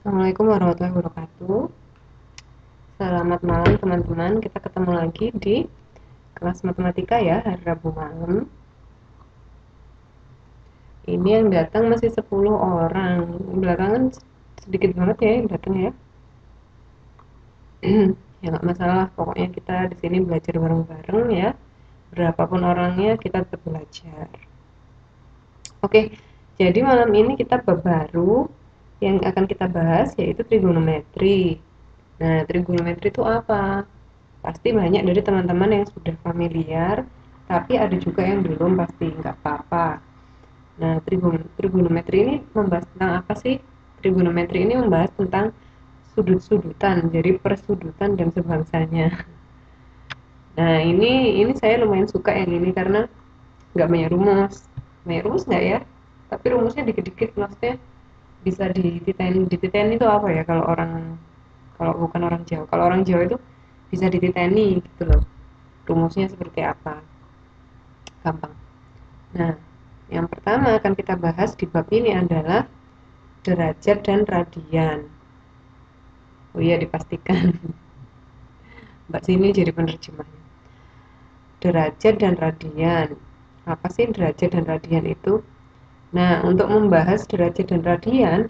Assalamualaikum warahmatullahi wabarakatuh. Selamat malam teman-teman. Kita ketemu lagi di kelas matematika ya, hari Rabu malam. Ini yang datang masih 10 orang. Belakangan sedikit banget ya yang datang ya. Ya nggak masalah, pokoknya kita di sini belajar bareng-bareng ya. Berapapun orangnya kita tetap belajar. Oke, jadi malam ini kita bab baru yang akan kita bahas yaitu trigonometri. Nah, trigonometri itu apa? Pasti banyak dari teman-teman yang sudah familiar, tapi ada juga yang belum, pasti nggak apa-apa. Nah, trigonometri ini membahas tentang apa sih? Trigonometri ini membahas tentang sudut-sudutan, jadi persudutan dan sebangsanya. Nah, ini saya lumayan suka yang ini karena nggak banyak rumus. Banyak rumus nggak ya? Tapi rumusnya dikit-dikit, maksudnya bisa dititen. Dititen itu apa ya kalau bukan orang Jawa? Kalau orang Jawa itu bisa dititeni gitu loh. Rumusnya seperti apa? Gampang. Nah, yang pertama akan kita bahas di bab ini adalah derajat dan radian. Oh iya, dipastikan. Mbak sini jadi penerjemahnya. Derajat dan radian. Apa sih derajat dan radian itu? Nah, untuk membahas derajat dan radian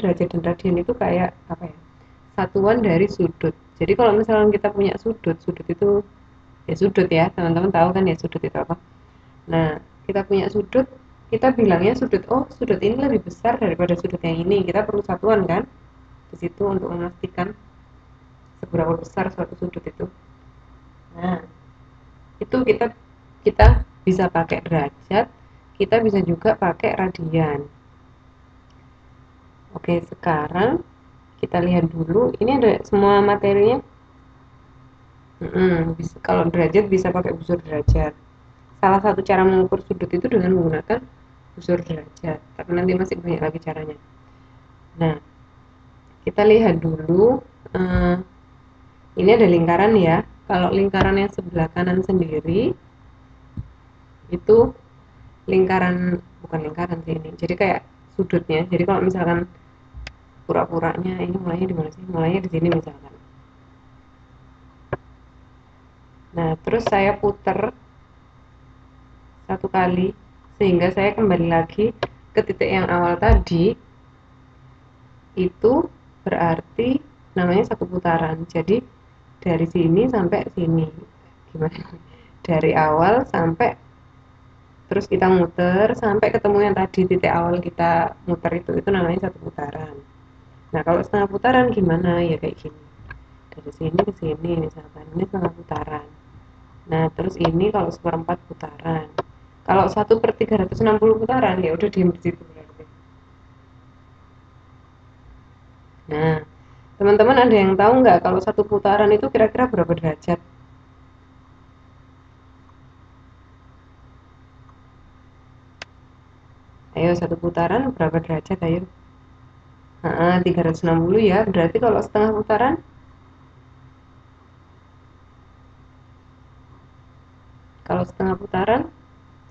itu kayak apa ya? Satuan dari sudut. Jadi kalau misalnya kita punya sudut, sudut itu ya sudut ya, teman-teman tahu kan ya sudut itu apa? Nah, kita punya sudut, kita bilangnya sudut, oh sudut ini lebih besar daripada sudut yang ini. Kita perlu satuan kan di situ untuk memastikan seberapa besar suatu sudut itu. Nah, itu kita kita bisa pakai derajat, kita bisa juga pakai radian. Oke, sekarang kita lihat dulu. Ini ada semua materinya. Kalau derajat bisa pakai busur derajat. Salah satu cara mengukur sudut itu dengan menggunakan busur derajat. Tapi nanti masih banyak lagi caranya. Nah, kita lihat dulu. eh, ini ada lingkaran ya. Kalau lingkaran yang sebelah kanan sendiri itu bukan lingkaran sih ini. Jadi kayak sudutnya. Jadi kalau misalkan pura-puranya ini mulainya di mana sih? Mulainya di sini misalkan. Nah, terus saya putar satu kali sehingga saya kembali lagi ke titik yang awal tadi. Itu berarti namanya satu putaran. Jadi dari sini sampai sini. Gimana? Dari awal sampai terus kita muter sampai ketemu yang tadi titik awal kita muter itu namanya satu putaran. Nah, kalau setengah putaran gimana? Ya kayak gini. Dari sini ke sini misalkan ini setengah putaran. Nah, terus ini kalau seperempat putaran. Kalau 1/360 putaran ya udah diam di situ berarti. Nah, teman-teman ada yang tahu nggak kalau satu putaran itu kira-kira berapa derajat? Ayo, satu putaran berapa derajat? Ayo. 360 ya. Berarti kalau setengah putaran, kalau setengah putaran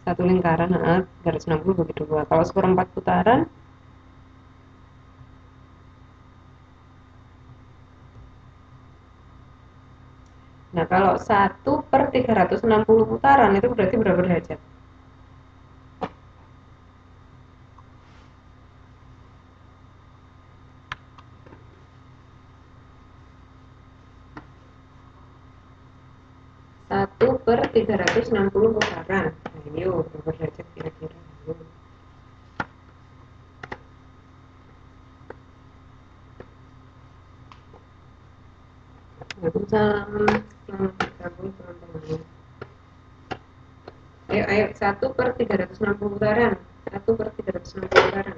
satu lingkaran, 360 bagi 2. Kalau seperempat putaran, nah kalau 1/360 putaran itu berarti berapa derajat? 1/360 putaran. Nah, yuk, berapa derajat kira-kira? Yuk. Waalaikumsalam. Selamat bergabung teman-teman. Ayo, ayo, 1/360 putaran. 1/360 putaran.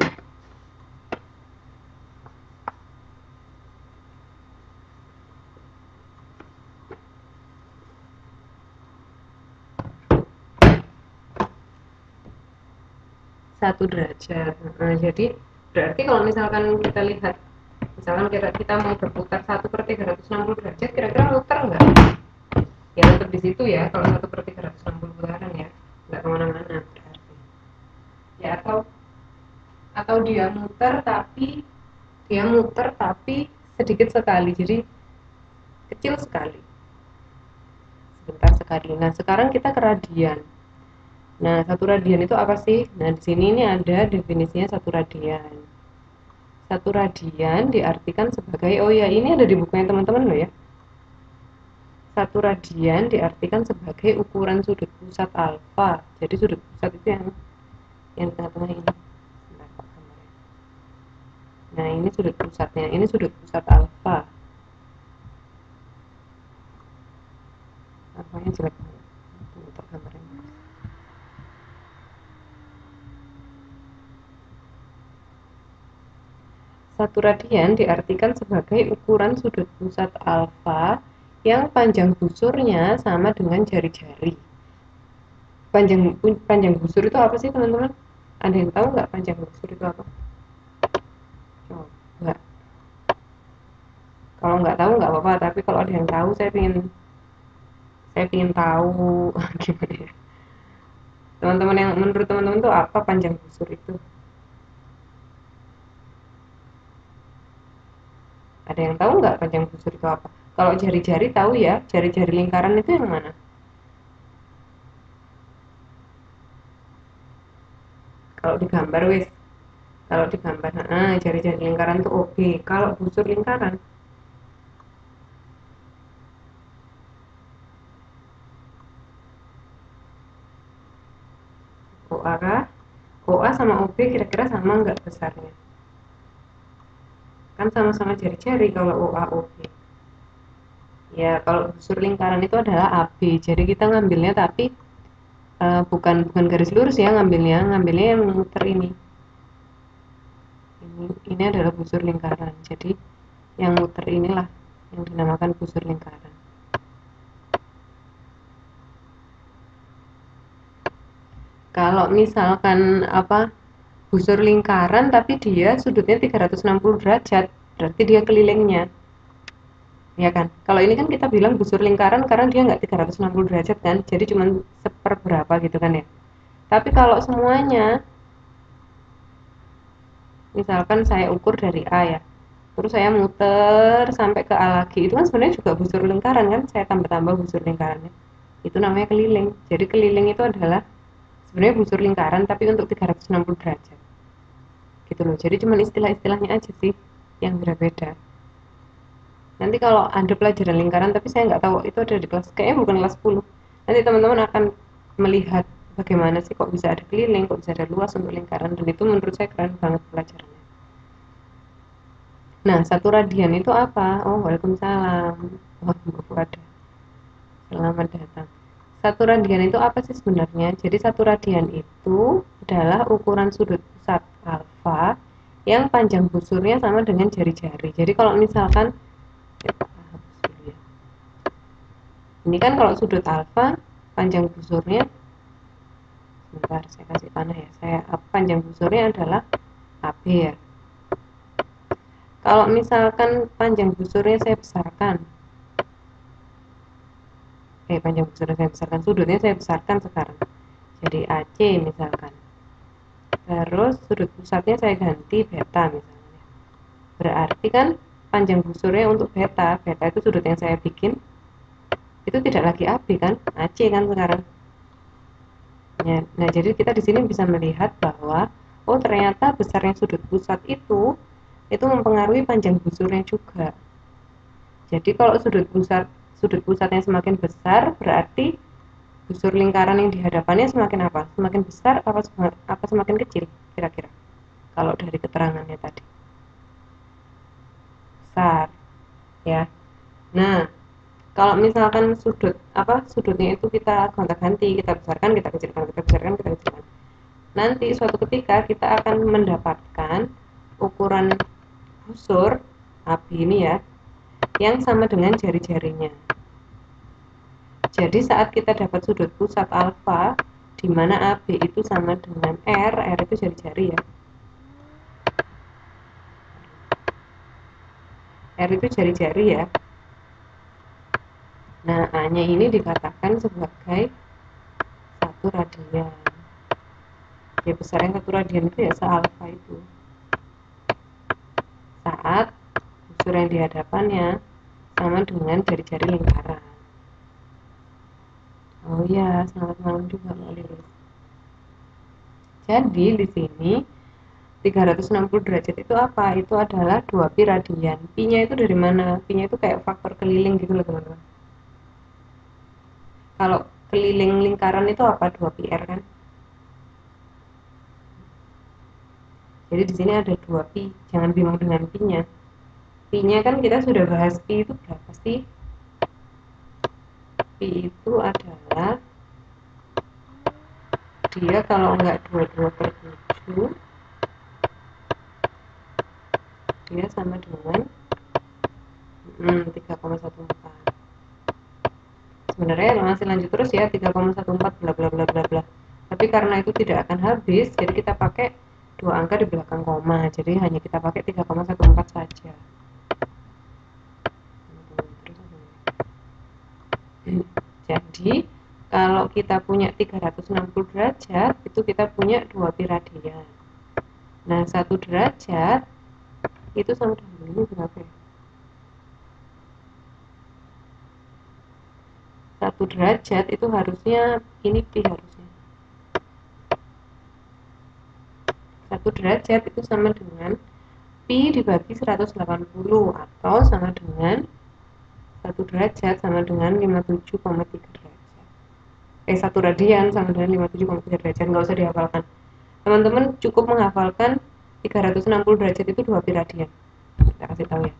Satu derajat. Nah, jadi berarti kalau misalkan kita lihat, misalkan kita mau berputar 1/360 derajat, kira-kira muter nggak? Ya tetap di situ ya, kalau 1/360 putaran ya, nggak kemana-mana berarti. Ya atau dia muter tapi sedikit sekali, jadi kecil sekali, sebentar sekali. Nah, sekarang kita ke radian. Nah, satu radian itu apa sih? Nah, di sini ini ada definisinya satu radian. Satu radian diartikan sebagai, oh ya, ini ada di bukunya teman-teman loh ya. Satu radian diartikan sebagai ukuran sudut pusat alfa. Jadi sudut pusat itu yang tengah-tengah ini. Nah, ini sudut pusatnya. Ini sudut pusat alfa. Alfanya jelek banget. Untuk gambarnya. Satu radian diartikan sebagai ukuran sudut pusat alfa yang panjang busurnya sama dengan jari-jari. Panjang busur itu apa sih teman-teman? Ada yang tahu nggak panjang busur itu apa? Coba. Kalau nggak tahu nggak apa-apa, tapi kalau ada yang tahu saya ingin tahu gimana ya. Teman-teman, yang menurut teman-teman tuh apa panjang busur itu? Ada yang tahu nggak panjang busur itu apa? Kalau jari-jari tahu ya, jari-jari lingkaran itu yang mana? Kalau digambar wis, kalau digambar, nah jari-jari lingkaran tuh OB. Kalau busur lingkaran, OA kah? OA sama OB kira-kira sama nggak besarnya? Kan sama-sama jari-jari kalau OA OB. Ya, kalau busur lingkaran itu adalah AB. Jadi kita ngambilnya tapi bukan garis lurus ya, ngambilnya yang muter ini. Ini adalah busur lingkaran. Jadi yang muter inilah yang dinamakan busur lingkaran. Kalau misalkan apa, busur lingkaran tapi dia sudutnya 360 derajat, berarti dia kelilingnya. Ya kan? Kalau ini kan kita bilang busur lingkaran karena dia nggak 360 derajat kan, jadi cuma seperberapa gitu kan ya. Tapi kalau semuanya, misalkan saya ukur dari A ya, terus saya muter sampai ke A lagi, itu kan sebenarnya juga busur lingkaran kan, saya tambah-tambah busur lingkarannya. Itu namanya keliling. Jadi keliling itu adalah sebenarnya busur lingkaran tapi untuk 360 derajat. Gitu loh. Jadi cuma istilah-istilahnya aja sih yang berbeda. Nanti kalau ada pelajaran lingkaran tapi saya nggak tahu itu ada di kelas, kayaknya bukan kelas 10. Nanti teman-teman akan melihat bagaimana sih kok bisa ada keliling, kok bisa ada luas untuk lingkaran, dan itu menurut saya keren banget pelajarannya. Nah, satu radian itu apa? Oh, waalaikumsalam. Oh, buku ada. Selamat datang. Satu radian itu apa sih sebenarnya? Jadi satu radian itu adalah ukuran sudut pusat alfa yang panjang busurnya sama dengan jari-jari. Jadi kalau misalkan ini kan kalau sudut alfa panjang busurnya, sebentar saya kasih panah ya. Panjang busurnya adalah AB ya. Kalau misalkan panjang busurnya saya besarkan, panjang busurnya saya besarkan, sudutnya saya besarkan sekarang. Jadi AC misalkan. Terus sudut pusatnya saya ganti beta misalnya. Berarti kan panjang busurnya untuk beta, beta itu sudut yang saya bikin, itu tidak lagi AB kan, AC kan sekarang. Ya, nah, jadi kita di sini bisa melihat bahwa oh ternyata besarnya sudut pusat itu mempengaruhi panjang busurnya juga. Jadi kalau sudut pusatnya semakin besar, berarti busur lingkaran yang dihadapannya semakin apa? Semakin besar apa semakin kecil kira-kira? Kalau dari keterangannya tadi. Besar, ya. Nah, kalau misalkan sudutnya itu kita gonta-ganti, kita besarkan, kita kecilkan, kita besarkan, kita kecilkan. Nanti suatu ketika kita akan mendapatkan ukuran busur AB ini ya, yang sama dengan jari-jarinya. Jadi saat kita dapat sudut pusat alfa, di mana AB itu sama dengan R itu jari-jari ya. R itu jari-jari ya. Nah, A-nya ini dikatakan sebagai satu radian. Ya, besarnya satu radian itu ya se-alfa itu. Saat unsur yang di hadapannya sama dengan jari-jari lingkaran. Oh ya, selamat malam juga Mbak Lilis. Jadi di sini 360 derajat itu apa? Itu adalah 2pi radian. Pi-nya itu dari mana? Pi-nya itu kayak faktor keliling gitu loh teman-teman. Kalau keliling lingkaran itu apa? 2pi r kan? Jadi di sini ada 2pi. Jangan bingung dengan pi-nya. Pi-nya kan kita sudah bahas, pi itu berapa sih? Pi itu adalah dia kalau enggak 22/7 dia sama dengan 3,14. Sebenarnya masih lanjut terus ya, 3,14 bla bla bla bla bla. Tapi karena itu tidak akan habis, jadi kita pakai dua angka di belakang koma. Jadi hanya kita pakai 3,14 saja. Jadi kalau kita punya 360 derajat, itu kita punya 2pi radian. Nah, 1 derajat itu sama dengan ini berapa ya? 1 derajat itu harusnya ini pi harusnya. 1 derajat itu sama dengan pi dibagi 180 atau sama dengan 1 derajat sama dengan 57,3 derajat. 1 radian sama dengan 57,3 derajat, nggak usah dihafalkan. Teman-teman cukup menghafalkan 360 derajat itu 2pi radian. Kita kasih tahu ya.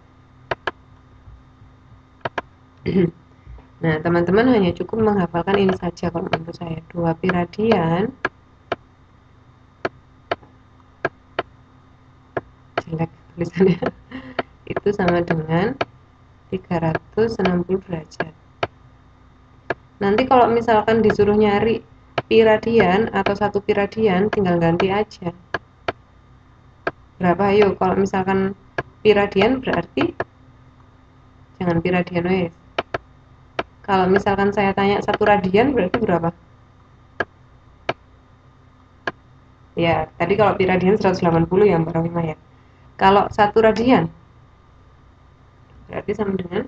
Nah, teman-teman hanya cukup menghafalkan ini saja kalau menurut saya. 2pi radian jelek tulisannya itu sama dengan 360 derajat. Nanti kalau misalkan disuruh nyari pi radian atau 1 pi radian, tinggal ganti aja. Berapa? Ayo, kalau misalkan pi radian berarti jangan pi radian wes. Kalau misalkan saya tanya 1 radian berarti berapa? Ya, tadi kalau pi radian 180 ya Mbak Rohimah ya. Kalau 1 radian berarti sama dengan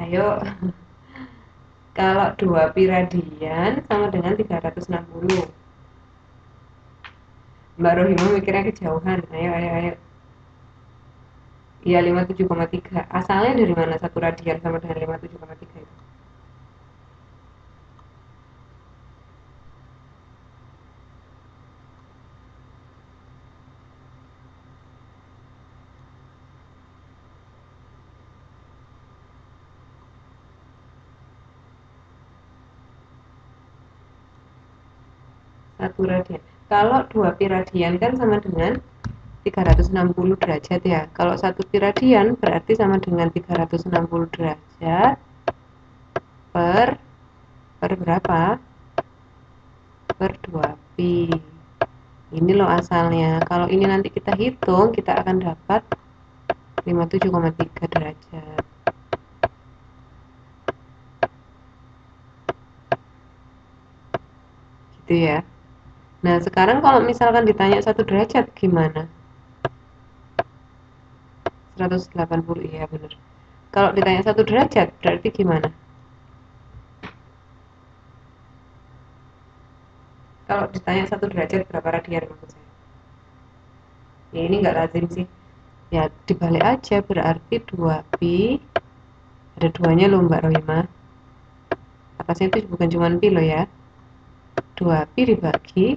ayo. Kalau 2 pi radian sama dengan 360. Mbak Rohimah mikirnya kejauhan. Ayo, ayo, ayo. Iya, 57,3. Asalnya dari mana 1 radian sama dengan 57,3 itu? Satu radian. Kalau 2 pi radian kan sama dengan 360 derajat ya. Kalau 1 pi radian berarti sama dengan 360 derajat per berapa? Per 2 pi. Ini loh asalnya. Kalau ini nanti kita hitung, kita akan dapat 57,3 derajat. Gitu ya. Nah, sekarang kalau misalkan ditanya 1 derajat gimana? 180, iya benar. Kalau ditanya 1 derajat berarti gimana? Kalau ditanya 1 derajat berapa radian maksud saya? Ya ini nggak lazim sih. Ya dibalik aja, berarti 2pi, ada 2-nya loh Mbak Rohimah. Atasnya itu bukan cuma pi loh ya. 2pi dibagi,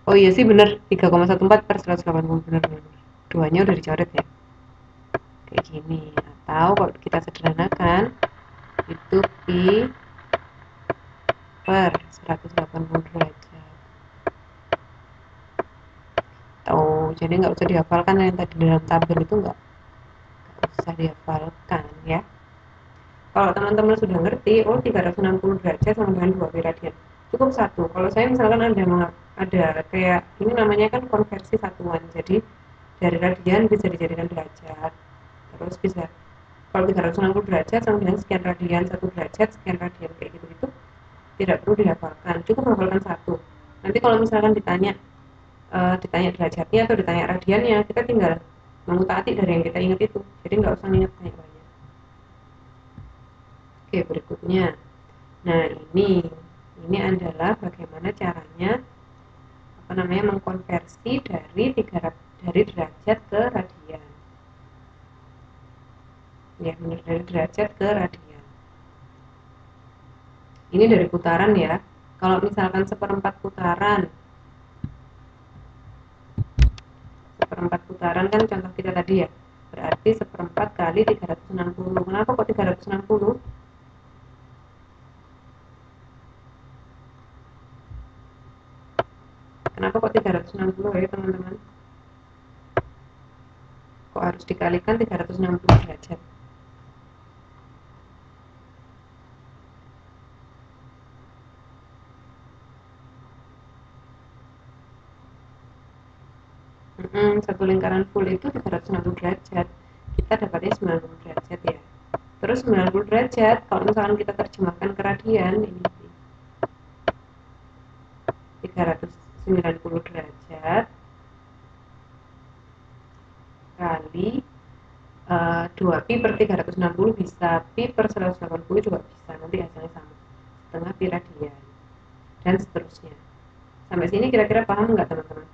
oh iya sih bener, 3,14 per 180, bener bener. 2-nya udah dicoret ya. Kayak gini. Atau kalau kita sederhanakan, itu pi per 180 derajat. Oh, jadi nggak usah dihafalkan yang tadi dalam tabel itu nggak usah dihafalkan ya. Kalau teman-teman sudah ngerti, oh 360 derajat sama dengan 2 pi radian. Cukup satu. Kalau saya misalkan ada ada kayak ini namanya kan konversi satuan. Jadi dari radian bisa dijadikan derajat. Terus bisa kalau 360 derajat sama dengan sekian radian, 1 derajat sekian radian kayak gitu itu tidak perlu dihafalkan, cukup hafalkan satu. Nanti kalau misalkan ditanya derajatnya atau ditanya radiannya, kita tinggal mengutati dari yang kita ingat itu, jadi nggak usah ingat banyak-banyak. Oke, berikutnya, nah ini adalah bagaimana caranya mengkonversi dari derajat ke radian, ya benar, dari derajat ke radian. Ini dari putaran ya. Kalau misalkan seperempat putaran kan contoh kita tadi ya, berarti seperempat kali 360. Kenapa kok 360? Kenapa kok 360 ya teman-teman? Kok harus dikalikan 360 derajat? Satu lingkaran full itu 360 derajat. Kita dapatnya 90 derajat ya. Terus 90 derajat, kalau misalkan kita terjemahkan ke radian, ini 390 derajat kali 2 pi per 360 bisa, pi per 180 juga bisa, nanti hasilnya sama, setengah pi radian, dan seterusnya. Sampai sini kira-kira paham nggak teman-teman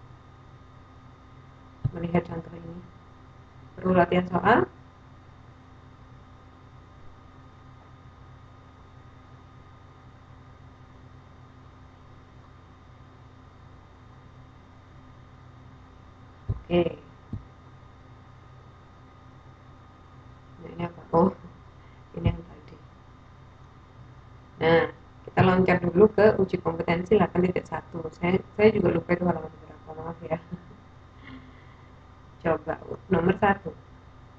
melihat contoh ini? Perlu latihan soal? Oke. Nah, ini apa? Oh, ini yang tadi. Nah, kita loncat dulu ke uji kompetensi 8.1. Saya juga lupa itu halaman berapa, maaf ya. Coba nomor 1.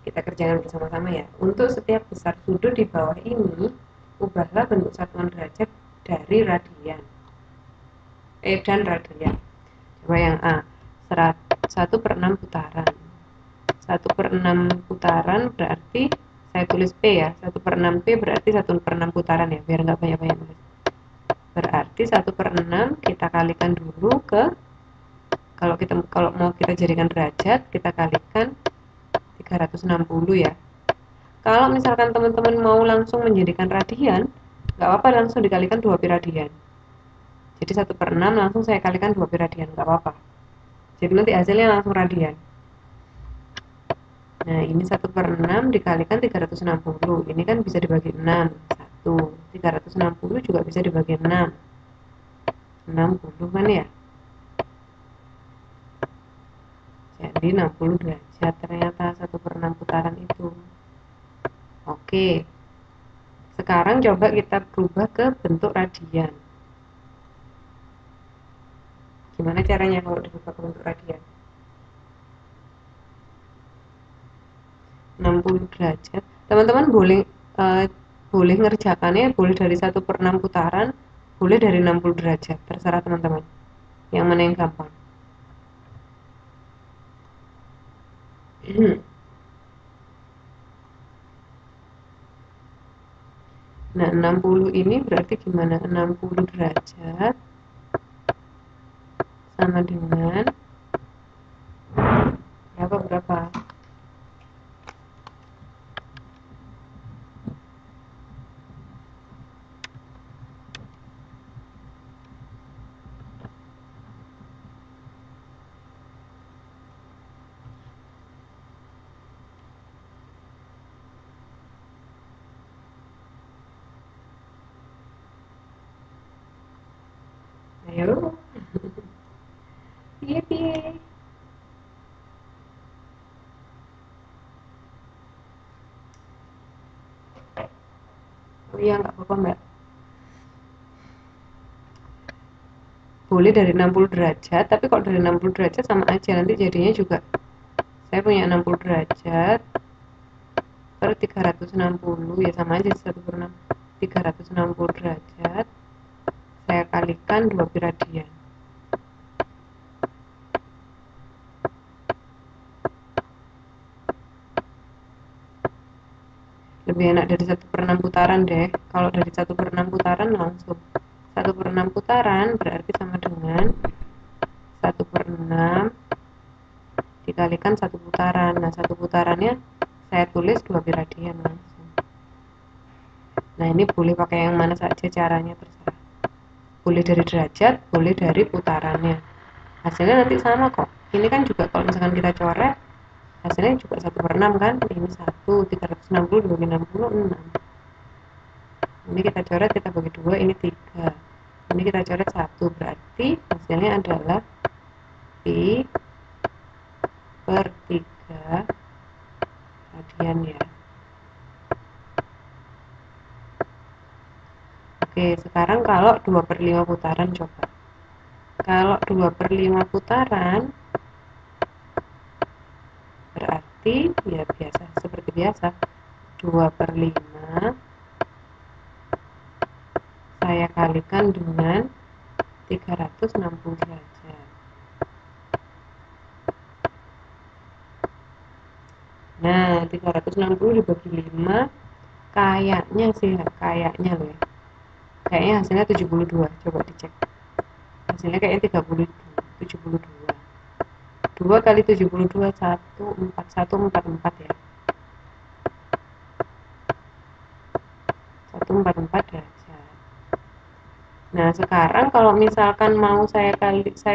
Kita kerjakan bersama-sama ya. Untuk setiap besar sudut di bawah ini, ubahlah bentuk satuan derajat dari radian. Dan radian. Coba yang A. 1/6 putaran. 1/6 putaran berarti saya tulis P ya. 1/6 P berarti 1/6 putaran ya, biar nggak banyak-banyak nulis. Berarti 1/6 kita kalikan dulu ke, kalau mau kita jadikan derajat, kita kalikan 360 ya. Kalau misalkan teman-teman mau langsung menjadikan radian, nggak apa-apa, langsung dikalikan 2 pi radian. Jadi 1/6 langsung saya kalikan 2 pi radian, nggak apa-apa. Jadi nanti hasilnya langsung radian. Nah, ini 1/6 dikalikan 360. Ini kan bisa dibagi 6. 1. 360 juga bisa dibagi 6. 60 kan ya? Jadi 60 derajat ternyata 1/6 putaran itu. Oke. Sekarang coba kita berubah ke bentuk radian. Gimana caranya kalau diubah ke bentuk radian? 60 derajat. Teman-teman boleh ngerjakannya, boleh dari 1/6 putaran, boleh dari 60 derajat, terserah teman-teman. Yang mana yang gampang? Nah, 60 ini berarti gimana? 60 derajat sama dengan berapa? Ayo. Piye. Oh iya, nggak apa-apa mbak. Boleh dari 60 derajat, tapi kalau dari 60 derajat sama aja, nanti jadinya juga saya punya 60 derajat per 360, ya sama aja 1/6. 360 derajat saya kalikan 2 pi radian. Lebih enak dari 1/6 putaran deh. Kalau dari 1/6 putaran langsung 1/6 putaran berarti sama dengan 1/6 dikalikan 1 putaran. Nah, 1 putarannya saya tulis 2 pi radian langsung. Nah, ini boleh pakai yang mana saja caranya, terserah. Boleh dari derajat, boleh dari putarannya. Hasilnya nanti sama kok. Ini kan juga kalau misalkan kita coret, hasilnya juga 1/6 kan. Ini 1, 360, 266. Ini kita coret, kita bagi 2, ini 3. Ini kita coret 1, berarti hasilnya adalah pi per 3 radian ya. Oke, sekarang kalau 2/5 putaran coba. Kalau 2/5 putaran berarti ya biasa, seperti biasa. 2/5 saya kalikan dengan 360 derajat. Nah, 360 dibagi 5 kayaknya sih, kayaknya loh ya. Kayaknya hasilnya 72, coba dicek. Hasilnya kayaknya 72. 2 kali 72 144 ya. 144 derajat. Nah, sekarang kalau misalkan mau saya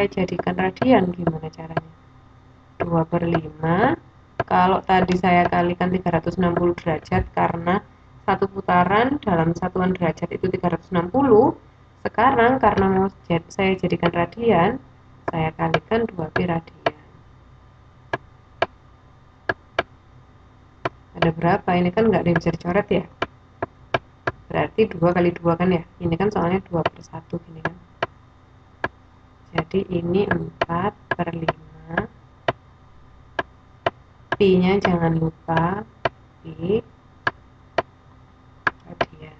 jadikan radian, gimana caranya? 2/5, kalau tadi saya kalikan 360 derajat karena satu putaran dalam satuan derajat itu 360, sekarang karena mau saya jadikan radian, saya kalikan 2 pi radian. Ada berapa? Ini kan nggak ada yang bisa dicoret ya. Berarti 2 kali 2 kan ya. Ini kan soalnya 2/1 gini kan. Jadi ini 4/5. Pi-nya jangan lupa pi radian.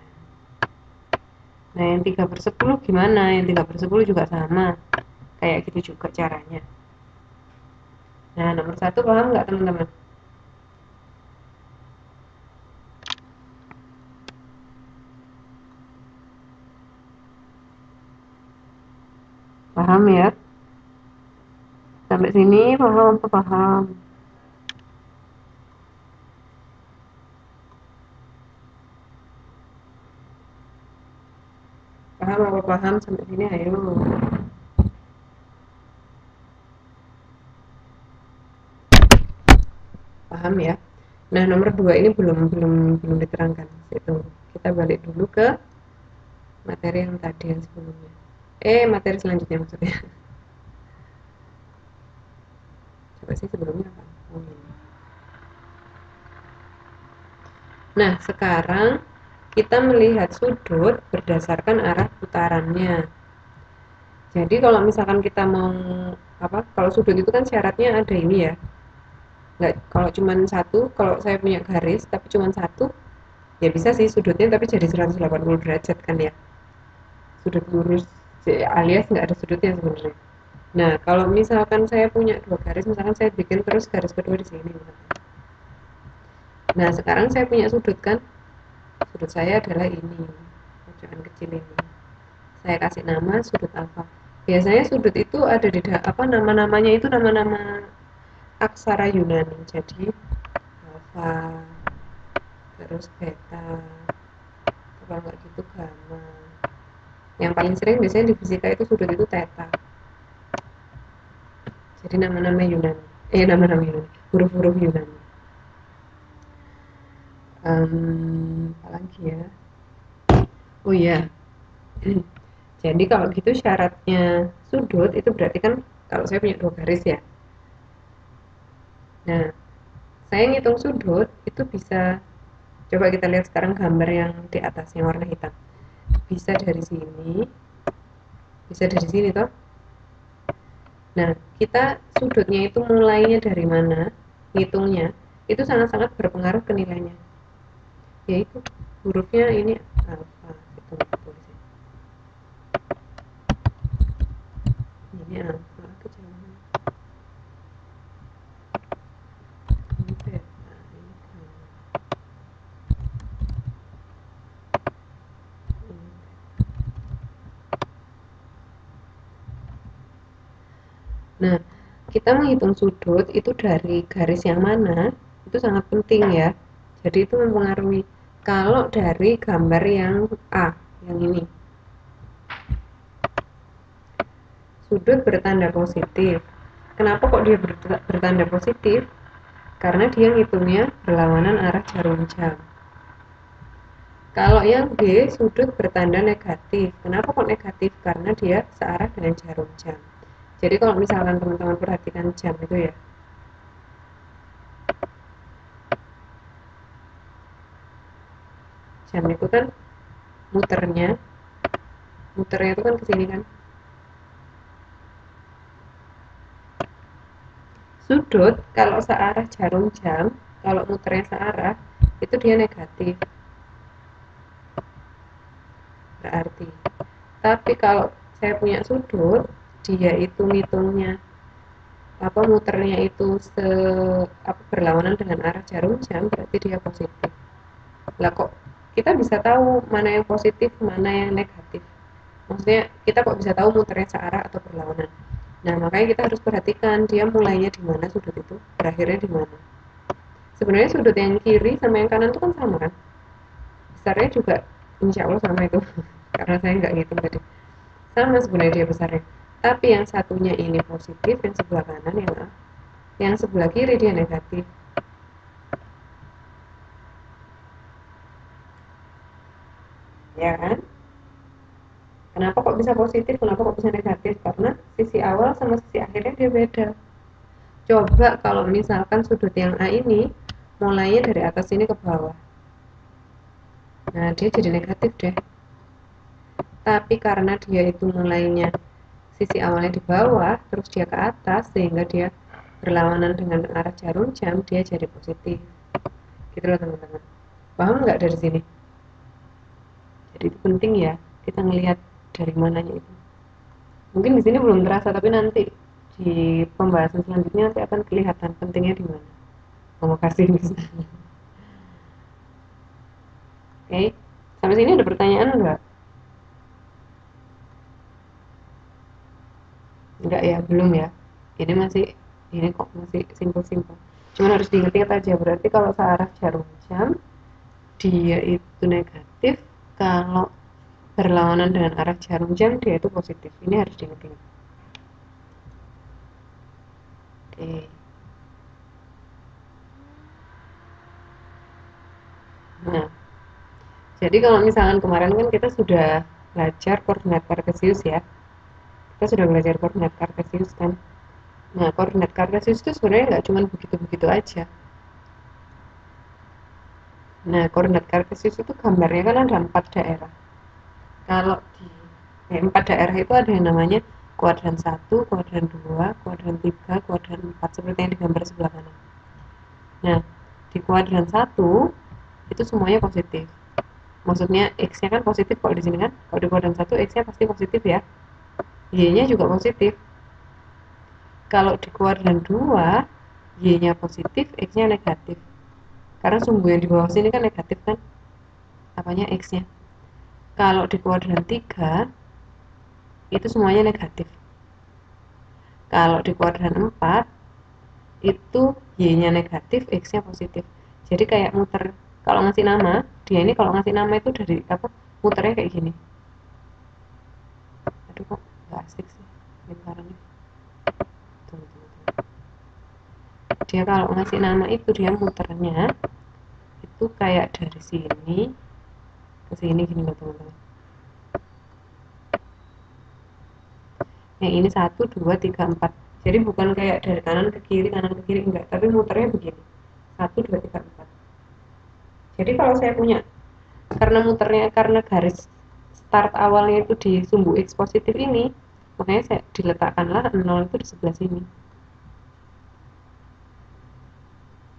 Nah, yang 3/10 gimana? Yang 3/10 juga sama. Kayak gitu juga caranya. Nah, nomor 1 paham nggak teman-teman? Paham ya? Sampai sini paham apa paham? Paham apa paham sampai sini? Ayo. Paham ya? Nah, nomor 2 ini belum diterangkan. Itu. Kita balik dulu ke materi yang tadi yang sebelumnya. Materi selanjutnya maksudnya. Coba sih sebelumnya apa? Oh, ini. Nah, sekarang kita melihat sudut berdasarkan arah putarannya. Jadi kalau misalkan kita mau kalau sudut itu kan syaratnya ada ini ya. Nggak, kalau cuma satu, kalau saya punya garis tapi cuma satu, ya bisa sih sudutnya tapi jadi 180 derajat kan ya. Sudut lurus alias nggak ada sudutnya sebenarnya. Nah, kalau misalkan saya punya 2 garis, misalkan saya bikin terus garis kedua di sini. Nah, sekarang saya punya sudut kan. Sudut saya adalah ini, pojokan kecil ini. Saya kasih nama sudut alfa. Biasanya sudut itu ada di nama-namanya itu nama-nama aksara Yunani. Jadi alfa, terus beta, kalau nggak gitu gamma. Yang paling sering biasanya di fisika itu sudut itu theta. Jadi nama-nama Yunani. Nama-nama Yunani. Huruf-huruf Yunani. Apa lagi ya? Oh iya. Jadi kalau gitu syaratnya sudut itu berarti kan kalau saya punya 2 garis ya. Nah, saya ngitung sudut itu bisa, coba kita lihat sekarang gambar yang di atas yang warna hitam. Bisa dari sini, bisa dari sini toh. Nah, kita sudutnya itu mulainya dari mana, ngitungnya, itu sangat-sangat berpengaruh ke nilainya. Yaitu hurufnya ini alfa, itu tulisnya. Ini alfa, kejauhan. Ini beta, ini gamma. Nah, kita menghitung sudut itu dari garis yang mana, itu sangat penting ya. Jadi itu mempengaruhi. Kalau dari gambar yang A, yang ini, sudut bertanda positif. Kenapa kok dia bertanda positif? Karena dia ngitungnya berlawanan arah jarum jam. Kalau yang B, sudut bertanda negatif. Kenapa kok negatif? Karena dia searah dengan jarum jam. Jadi kalau misalkan teman-teman perhatikan jam itu ya, jam itu kan muternya, muternya itu kan ke sini kan. Sudut kalau searah jarum jam, kalau muternya searah, itu dia negatif. Berarti. Tapi kalau saya punya sudut, dia itu ngitungnya apa muternya itu berlawanan dengan arah jarum jam, berarti dia positif. Lah kok kita bisa tahu mana yang positif, mana yang negatif? Maksudnya kita kok bisa tahu muternya searah atau berlawanan? Nah, makanya kita harus perhatikan dia mulainya di mana sudut itu, berakhirnya di mana. Sebenarnya sudut yang kiri sama yang kanan itu kan sama kan? Besarnya juga insya Allah sama itu. Karena saya nggak ngitung tadi. Sama sebenarnya dia besarnya. Tapi yang satunya ini positif, yang sebelah kanan yang sebelah kiri dia negatif. Ya kan? Kenapa kok bisa positif, kenapa kok bisa negatif? Karena sisi awal sama sisi akhirnya dia beda. Coba kalau misalkan sudut yang A ini mulainya dari atas ini ke bawah. Nah, dia jadi negatif deh. Tapi karena dia itu mulainya sisi awalnya di bawah, terus dia ke atas, sehingga dia berlawanan dengan arah jarum jam, dia jadi positif. Gitu loh teman-teman. Paham nggak dari sini? Jadi itu penting ya, kita ngelihat dari mananya itu. Mungkin di sini belum terasa, tapi nanti di pembahasan selanjutnya nanti akan kelihatan pentingnya di mana. Mau kasih misalnya. Oke, sampai sini ada pertanyaan nggak? Enggak ya, belum ya. Ini kok masih simpel-simpel. Cuman harus diingat aja, berarti kalau searah jarum jam dia itu negatif, kalau berlawanan dengan arah jarum jam dia itu positif. Ini harus diingat. Oke. Nah, jadi kalau misalkan kemarin kan kita sudah belajar koordinat kartesius ya. Kita sudah belajar koordinat kartesius kan. Nah, koordinat kartesius itu sebenarnya nggak cuma begitu-begitu aja. Nah, koordinat kartesius itu gambarnya kan ada 4 daerah. Kalau di 4 daerah itu ada yang namanya kuadran 1, kuadran 2, kuadran 3, kuadran 4, seperti yang digambar sebelah kanan. Nah, di kuadran 1 itu semuanya positif. Maksudnya X-nya kan positif kalau di sini kan. Kalau di kuadran 1 X-nya pasti positif ya. Y-nya juga positif. Kalau di kuadran 2 Y-nya positif, X-nya negatif. Karena sumbu yang di bawah sini kan negatif kan, apanya X-nya. Kalau di kuadran 3 itu semuanya negatif. Kalau di kuadran 4 itu Y-nya negatif, X-nya positif. Jadi kayak muter. Kalau ngasih nama, dia ini kalau ngasih nama itu dari apa? Muternya kayak gini. Aduh kok gak asik sih lingkarannya. Tunggu. Dia kalau ngasih nama itu dia muternya itu kayak dari sini ke sini gini loh teman-teman. Yang ini 1, 2, 3, 4. Jadi bukan kayak dari kanan ke kiri enggak, tapi muternya begini. 1, 2, 3, 4. Jadi kalau saya punya, karena muternya karena garis start awalnya itu di sumbu X positif ini, makanya saya diletakkanlah 0 itu di sebelah sini.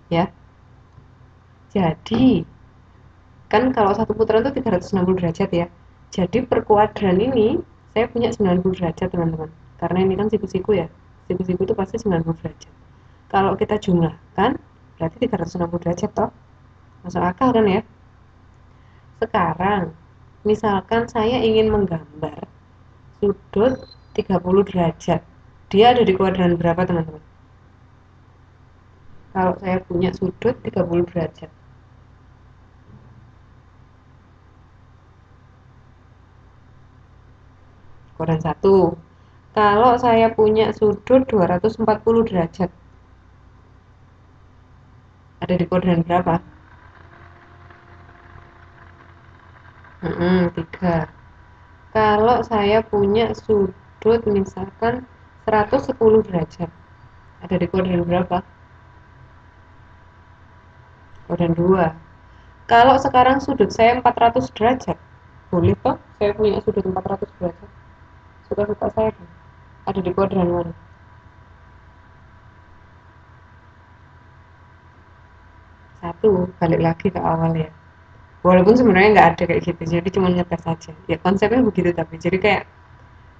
Ya. Jadi kan kalau satu putaran itu 360 derajat ya. Jadi per kuadran ini saya punya 90 derajat teman-teman. Karena ini kan siku-siku ya. Siku-siku itu pasti 90 derajat. Kalau kita jumlahkan berarti 360 derajat toh. Masuk akal kan ya? Sekarang misalkan saya ingin menggambar sudut 30 derajat. Dia ada di kuadran berapa teman-teman? Kalau saya punya sudut 30 derajat. Kuadran 1. Kalau saya punya sudut 240 derajat. Ada di kuadran berapa? 3. Kalau saya punya sudut misalkan 110 derajat. Ada di kuadran berapa? Kuadran 2. Kalau sekarang sudut saya 400 derajat. Boleh toh saya punya sudut 400 derajat? Suka-suka saya kan? Ada di kuadran mana? Satu, balik lagi ke awal ya. Walaupun sebenarnya nggak ada kayak gitu, jadi cuma ngetes aja. Ya konsepnya begitu tapi jadi kayak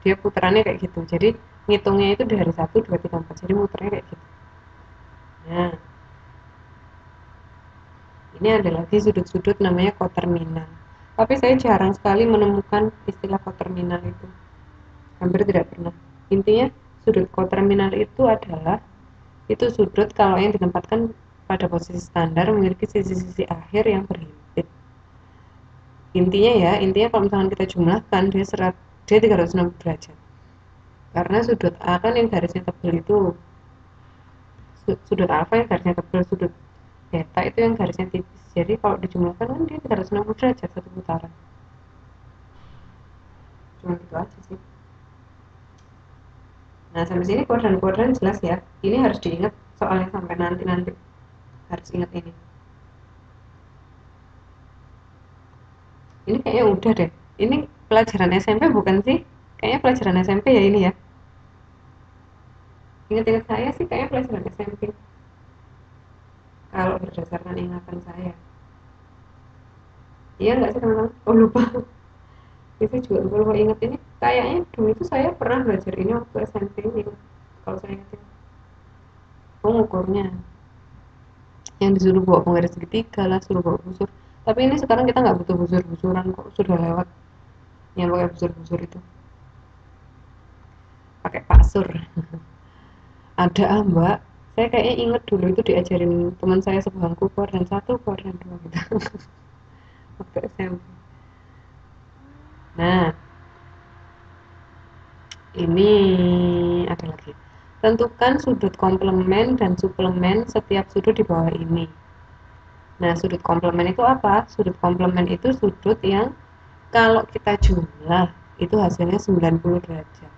dia putarannya kayak gitu. Jadi ngitungnya itu dari 1, 2, 3, 4. Jadi muternya kayak gitu. Nah, ini ada lagi sudut-sudut namanya koterminal. Tapi saya jarang sekali menemukan istilah koterminal itu. Hampir tidak pernah. Intinya sudut koterminal itu adalah itu sudut kalau yang ditempatkan pada posisi standar memiliki sisi-sisi akhir yang berhimpit. Intinya kalau misalkan kita jumlahkan dia 360 derajat. Karena sudut A kan yang garisnya tebal itu sudut alfa yang garisnya tebal, sudut beta itu yang garisnya tipis. Jadi kalau dijumlahkan kan dia 360 derajat satu putaran. Cuma gitu aja sih. Nah, sampai sini kuadran-kuadran jelas ya. Ini harus diingat soalnya sampai nanti harus ingat ini. Ini kayaknya udah deh. Ini pelajaran SMP bukan sih? Kayaknya pelajaran SMP ya ini ya. Ingat-ingat saya sih kayaknya pelajaran SMP. Kalau berdasarkan ingatan saya. Iya nggak sih teman-teman? Oh lupa. Itu juga lupa ingat ini. Kayaknya dulu itu saya pernah belajar ini waktu SMP ini. Kalau saya ingat pengukurnya. Yang disuruh bawa penggaris segitiga lah, suruh bawa busur. Tapi ini sekarang kita nggak butuh busur-busuran kok, sudah lewat yang pakai busur-busur itu. Pakai paksur. Ada mbak, saya kayaknya inget dulu itu diajarin teman saya sebangku kuadran 1, kuadran 2 gitu. Waktu SMP. Nah, ini ada lagi. Tentukan sudut komplement dan suplemen setiap sudut di bawah ini. Nah, sudut komplement itu apa? Sudut komplement itu sudut yang kalau kita jumlah itu hasilnya 90 derajat.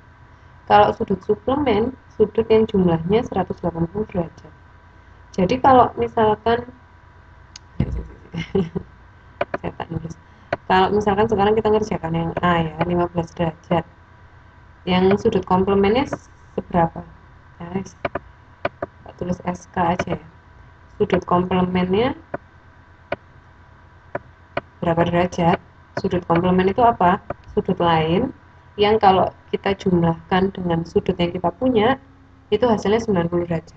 Kalau sudut suplemen, sudut yang jumlahnya 180 derajat. Jadi kalau misalkan saya tak nulis. Kalau misalkan sekarang kita ngerjakan yang A ya, 15 derajat. Yang sudut komplemennya seberapa? Nah, tulis SK aja ya. Sudut komplemennya berapa derajat? Sudut komplemen itu apa? Sudut lain yang kalau kita jumlahkan dengan sudut yang kita punya, itu hasilnya 90 derajat.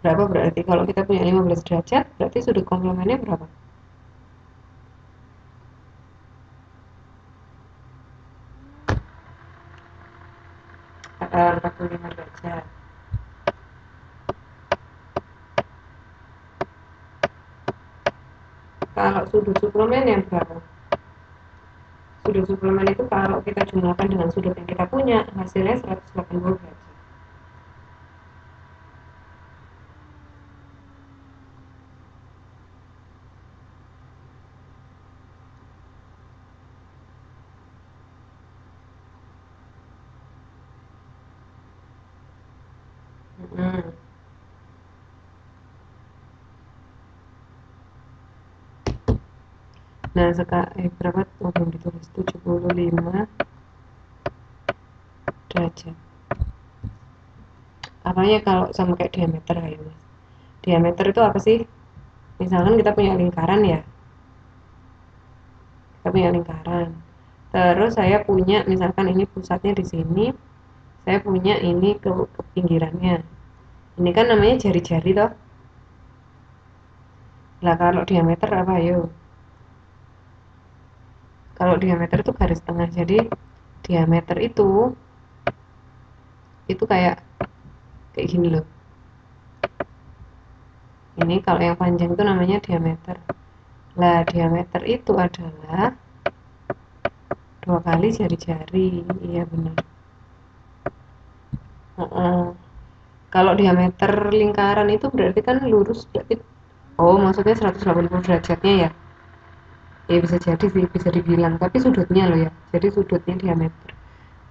Berapa berarti? Kalau kita punya 15 derajat, berarti sudut komplemennya berapa? 45 derajat. Kalau sudut suplemen yang berapa? Sudut suplemen itu kalau kita jumlahkan dengan sudut yang kita punya, hasilnya 180 derajat. Hmm. Nah, berapa? Oh, belum ditulis. 75 derajat. Apanya kalau sama kayak diameter ya, Mas? Diameter itu apa sih? Misalkan kita punya lingkaran ya. Kita punya lingkaran. Terus saya punya misalkan ini pusatnya di sini, saya punya ini ke pinggirannya. Ini kan namanya jari-jari toh. Lah kalau diameter apa yo? Kalau diameter itu garis tengah, jadi diameter itu kayak gini loh. Ini kalau yang panjang itu namanya diameter. Lah, diameter itu adalah 2 kali jari-jari. Iya benar. Kalau diameter lingkaran itu berarti kan lurus, berarti oh maksudnya 180 derajatnya ya. Ya bisa jadi sih, bisa dibilang, tapi sudutnya loh ya. Jadi sudutnya diameter.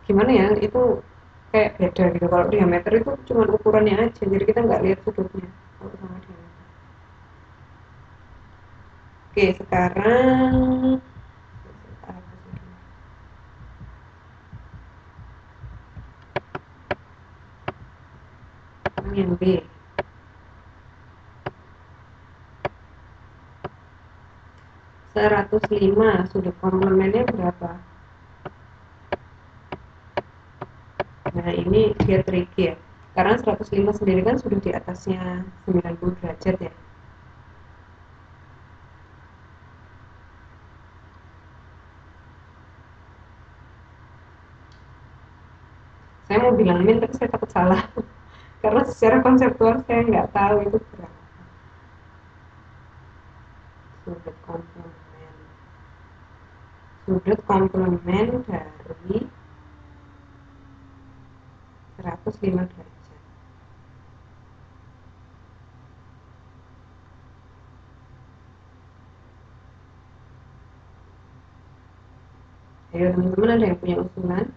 Gimana ya? Itu kayak beda gitu. Kalau diameter itu cuma ukurannya aja, jadi kita nggak lihat sudutnya. Kalau sama diameter. Oke, sekarang yang B. 105 sudut komplemennya berapa? Nah, ini dia tricky ya. Karena 105 sendiri kan sudah di atasnya 90 derajat ya. Saya mau bilang min, tapi saya takut salah. Karena secara konseptual saya nggak tahu itu berapa. Sudut komplemen. Sudut komplemen dari 105 derajat. Ayo teman-teman, ada yang punya usulan?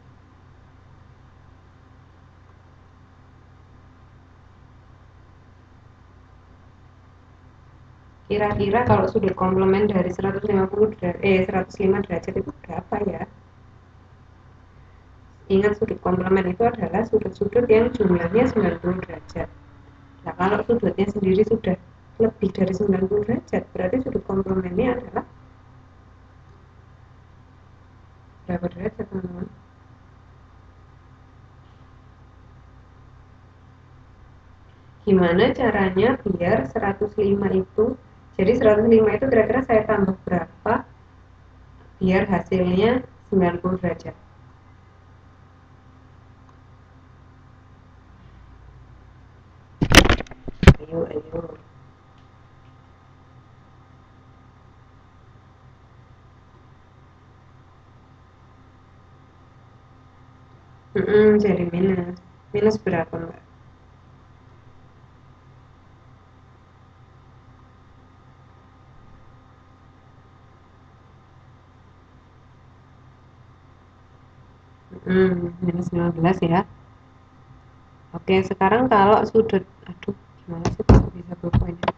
Kira-kira kalau sudut komplemen dari 105 derajat itu berapa ya? Ingat, sudut komplemen itu adalah sudut-sudut yang jumlahnya 90 derajat. Nah, kalau sudutnya sendiri sudah lebih dari 90 derajat, berarti sudut komplemennya adalah berapa derajat, teman-teman? Gimana caranya biar 105 itu, jadi 105 itu kira-kira saya tambah berapa biar hasilnya 90 derajat? Ayo, ayo. Jadi minus. Minus berapa, Mbak? Minus 15 ya. Oke, sekarang kalau sudut, aduh, gimana sih bisa berpoinnya?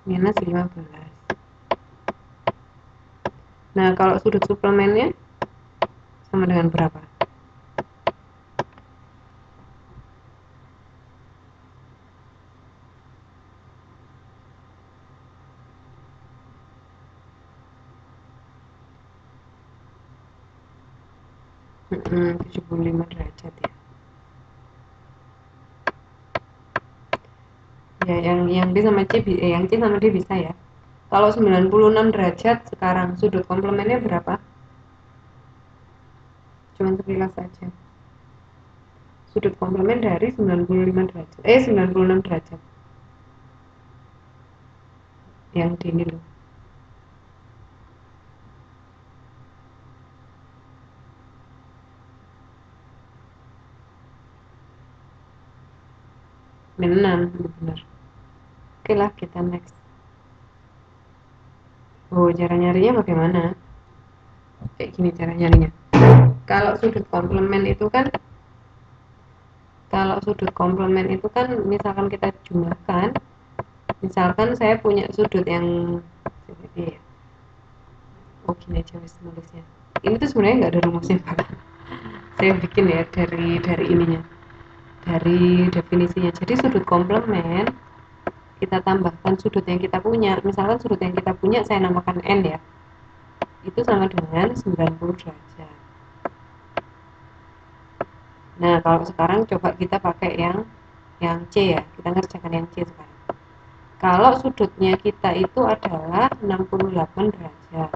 Minus 15. Nah, kalau sudut suplemennya sama dengan berapa? Hmm, 75 derajat ya. Ya, yang D sama C, yang C sama D bisa ya. Kalau 96 derajat sekarang sudut komplemennya berapa? Cuman sekilas saja. Sudut komplemen dari 95 derajat. 96 derajat. Yang D ini loh. Min 6, benar. Oke lah, kita next. Oh, cara nyarinya bagaimana? Kayak gini cara nyarinya. Kalau sudut komplemen itu kan misalkan kita jumlahkan, misalkan saya punya sudut yang oh gini aja wis nulisnya. Ini tuh sebenarnya nggak ada rumusnya, Pak. Saya bikin ya dari ininya, dari definisinya. Jadi sudut komplemen kita tambahkan sudut yang kita punya. Misalkan sudut yang kita punya saya namakan N ya. Itu sama dengan 90 derajat. Nah, kalau sekarang coba kita pakai yang C ya. Kita ngerjakan yang C sekarang. Kalau sudutnya kita itu adalah 68 derajat.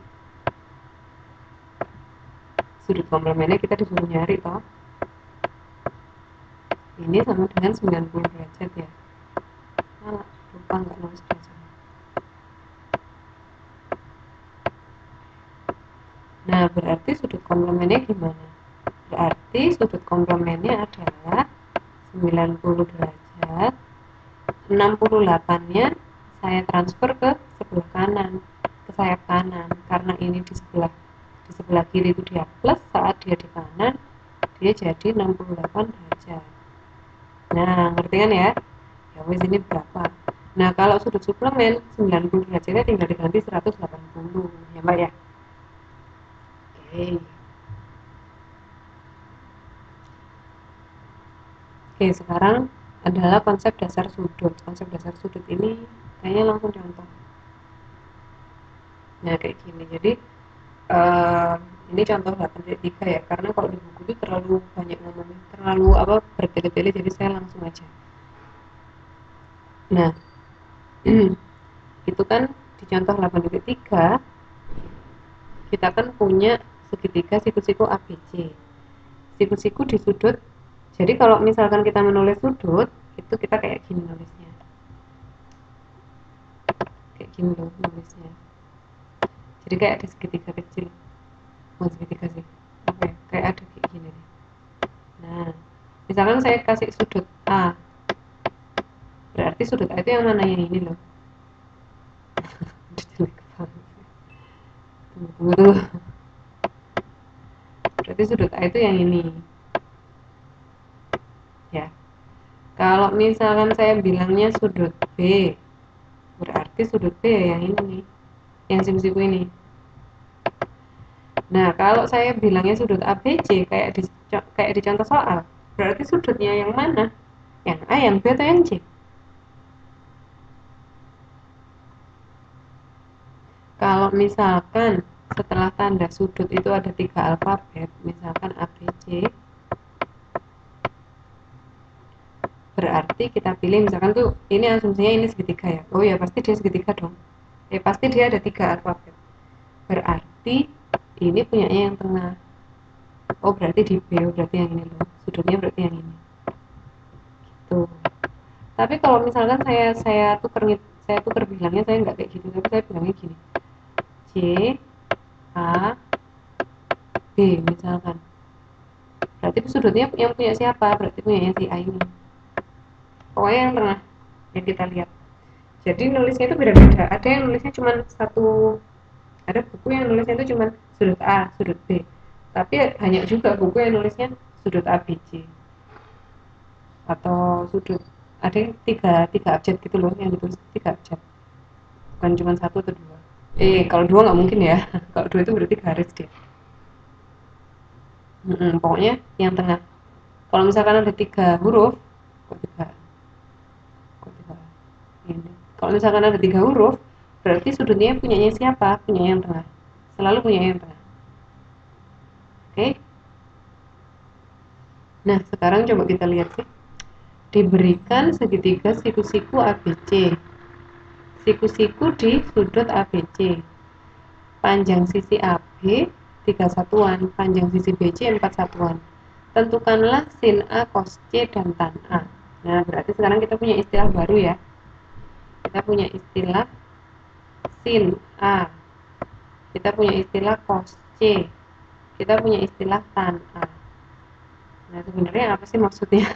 sudut komplemennya kita disuruh nyari toh. Ini sama dengan 90 derajat ya. Lupa nggak nulis derajatnya. Nah, berarti sudut komplemennya gimana? Berarti sudut komplemennya adalah 90 derajat. 68-nya saya transfer ke sebelah kanan, ke sayap kanan. Karena ini di sebelah kiri itu dia plus, saat dia di kanan dia jadi 68 derajat. Nah, ngerti kan ya? Ya wes ini berapa? Nah, kalau sudut suplemen 90 derajatnya tinggal diganti 180 ya Mbak ya. Oke. Oke, sekarang adalah konsep dasar sudut. Konsep dasar sudut ini kayaknya langsung contoh. Nah, kayak gini. Jadi ini contoh 8.3 ya, karena kalau di buku itu terlalu banyak ngomongin, terlalu bertele-tele, jadi saya langsung aja. Nah, itu kan di contoh 8.3 kita kan punya segitiga siku-siku ABC. Siku-siku di sudut. Jadi kalau misalkan kita menulis sudut, itu kita kayak gini nulisnya. Kayak gini loh nulisnya. Jadi kayak ada segitiga kecil. Bukan segitiga sih. Oke, kayak ada kayak gini nih. Nah, misalkan saya kasih sudut A. Berarti sudut A itu yang mana? Yang ini loh. Tunggu. Berarti sudut A itu yang ini. Ya. Kalau misalkan saya bilangnya sudut B, berarti sudut B ya yang ini nih. Yang siku-siku ini. Nah, kalau saya bilangnya sudut ABC kayak di contoh soal, berarti sudutnya yang mana? Yang A, yang B, atau yang C? Kalau misalkan setelah tanda sudut itu ada 3 alfabet, misalkan ABC, berarti kita pilih misalkan tuh ini asumsinya ini segitiga ya. Oh ya pasti dia segitiga dong. Ya pasti dia ada 3 alfabet. Berarti ini punyanya yang tengah. Oh berarti di B, berarti yang ini loh. Sudutnya berarti yang ini. Gitu. Tapi kalau misalkan saya tuker bilangnya, saya nggak kayak gitu, tapi saya bilangnya gini. C A B misalkan. Berarti sudutnya yang punya siapa? Berarti punya si A ini. Pokoknya yang tengah yang kita lihat. Jadi nulisnya itu beda-beda. Ada yang nulisnya cuma satu, ada buku yang nulisnya itu cuma sudut A, sudut B. Tapi banyak juga buku yang nulisnya sudut ABC atau sudut, ada yang tiga abjad gitu loh, yang ditulis 3 abjad, bukan cuma satu atau dua. Kalau dua nggak mungkin ya. Kalau dua itu berarti garis dia. Pokoknya yang tengah. Kalau misalkan ada 3 huruf, kok tiga ini. Kalau misalkan ada 3 huruf, berarti sudutnya punyanya siapa? Punya yang tengah. Selalu punya yang tengah. Oke? Nah, sekarang coba kita lihat sih. Diberikan segitiga siku-siku ABC. Siku-siku di sudut ABC. Panjang sisi AB 3 satuan, panjang sisi BC 4 satuan. Tentukanlah sin A, cos C, dan tan A. Nah, berarti sekarang kita punya istilah baru ya. Kita punya istilah sin A. Kita punya istilah cos C. Kita punya istilah tan A. Nah, sebenarnya apa sih maksudnya?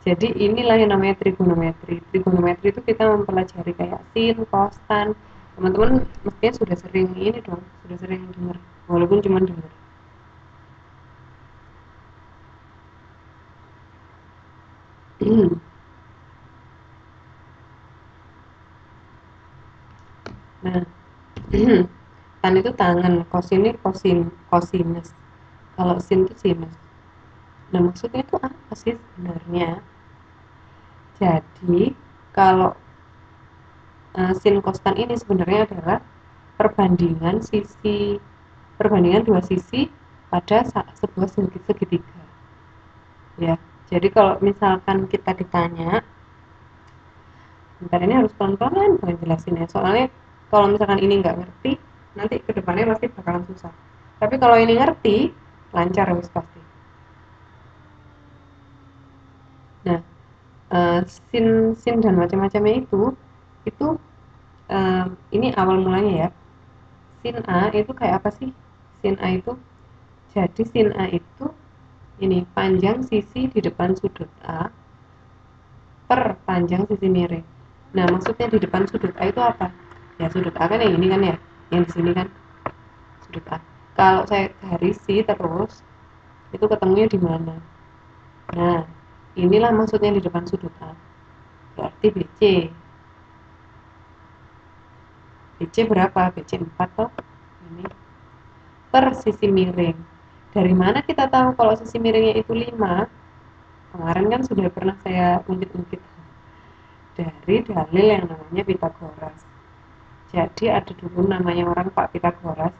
Jadi inilah yang namanya trigonometri. Trigonometri itu kita mempelajari kayak sin, cos, tan. Teman-teman mestinya sudah sering ini dong, sudah sering dengar, walaupun cuma dengar. Nah, tan itu tangan, cos ini cosinus. Kalau sin itu sinus. Nah, maksudnya itu apa sih sebenarnya? Jadi, kalau sin cos tan ini sebenarnya adalah perbandingan dua sisi pada sebuah segitiga. Ya, jadi kalau misalkan kita ditanya, bentar ini harus pelan-pelan pengen jelasin ya, soalnya kalau misalkan ini nggak ngerti, nanti kedepannya pasti bakalan susah. Tapi kalau ini ngerti, lancar wis pasti. Nah, sin sin dan macam-macamnya itu ini awal mulanya ya. Sin A itu kayak apa sih? Sin A itu, jadi sin A itu ini panjang sisi di depan sudut A per panjang sisi miring. Nah, maksudnya di depan sudut A itu apa? Ya, sudut A kan yang ini kan ya, yang di sini kan sudut A. Kalau saya garisi terus, itu ketemunya di mana? Nah, inilah maksudnya di depan sudut A. Berarti BC. BC berapa? BC 4 toh. Ini per sisi miring. Dari mana kita tahu kalau sisi miringnya itu 5? Kemarin kan sudah pernah saya ungkit-ungkit dari dalil yang namanya Pitagoras. Jadi ada dulu namanya orang Pak Pitagoras.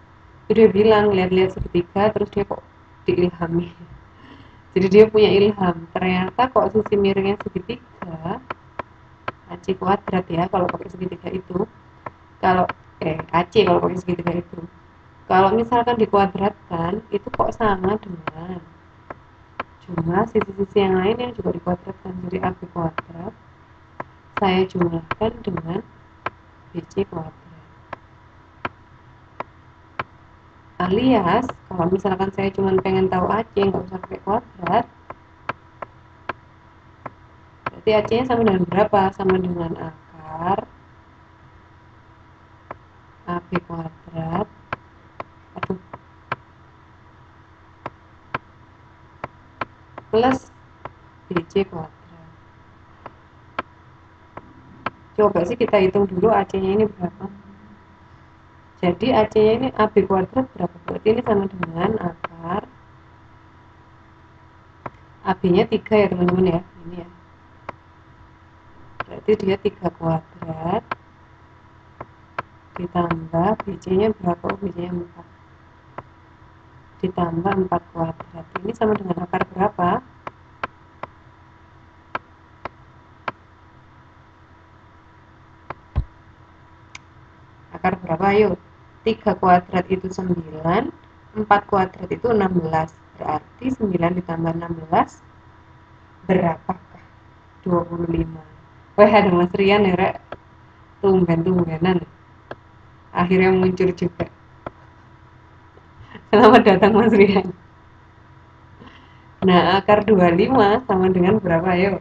Dia bilang lihat-lihat segitiga terus dia kok diilhami. Jadi dia punya ilham. Ternyata kok sisi miringnya segitiga AC kuadrat ya kalau pakai segitiga itu. Kalau AC kalau pakai segitiga itu. Kalau misalkan dikuadratkan itu kok sama dengan cuma sisi-sisi yang lain yang juga dikuadratkan. Jadi AB kuadrat saya jumlahkan dengan BC kuadrat. Alias kalau misalkan saya cuma pengen tahu AC nggak usah pakai kuadrat, berarti AC nya sama dengan berapa? Sama dengan akar AB kuadrat plus BC kuadrat. Coba sih kita hitung dulu AC nya ini berapa. Jadi AC nya ini AB kuadrat berapa? Berarti ini sama dengan akar AB nya 3 ya teman-teman ya. Ini ya. Berarti dia 3 kuadrat ditambah BC nya berapa? Oh, BC nya 4 ditambah 4 kuadrat. Ini sama dengan akar berapa? Akar berapa? Ayo. 3 kuadrat itu 9, 4 kuadrat itu 16. Berarti 9 ditambah 16 berapakah? 25. Wah, ada Mas Rian ya, Rek. Tumben-tumbenan. Akhirnya muncul juga. Selamat datang Mas Rian. Nah, akar 25 sama dengan berapa? Ayo.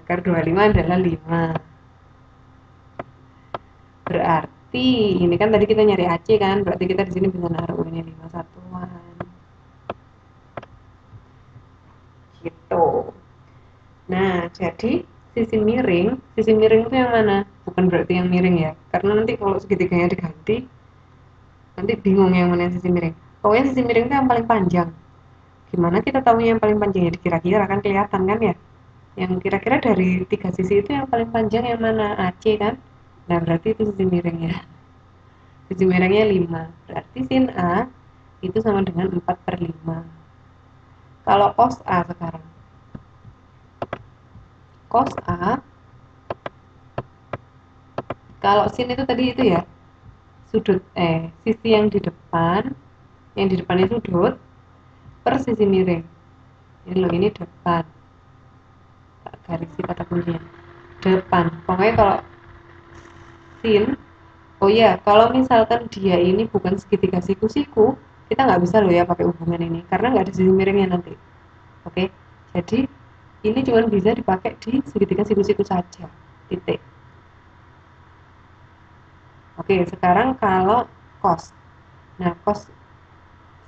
Akar 25 adalah 5. Berarti ini kan tadi kita nyari AC kan, berarti kita di sini bisa naruh ini 5 satuan. Gitu. Nah, jadi sisi miring itu yang mana? Bukan berarti yang miring ya, karena nanti kalau segitiganya diganti, nanti bingung yang mana sisi miring. Pokoknya sisi miring itu yang paling panjang. Gimana kita tahu yang paling panjang ya? Kira-kira kan kelihatan kan ya? Yang kira-kira dari 3 sisi itu yang paling panjang yang mana? AC kan? Nah, berarti itu sisi miringnya. Sisi miringnya 5. Berarti sin A itu sama dengan 4/5. Kalau cos A sekarang. Cos A, kalau sin itu tadi itu ya, sudut sisi yang di depannya sudut per sisi miring. Ini loh, ini depan. Tak garisi kata kuncinya. Depan. Pokoknya kalau sin, oh iya, kalau misalkan dia ini bukan segitiga siku-siku, kita nggak bisa loh ya pakai hubungan ini, karena nggak ada sisi miringnya nanti. Oke, jadi ini cuma bisa dipakai di segitiga siku-siku saja. Titik. Oke, sekarang kalau cos. Nah, cos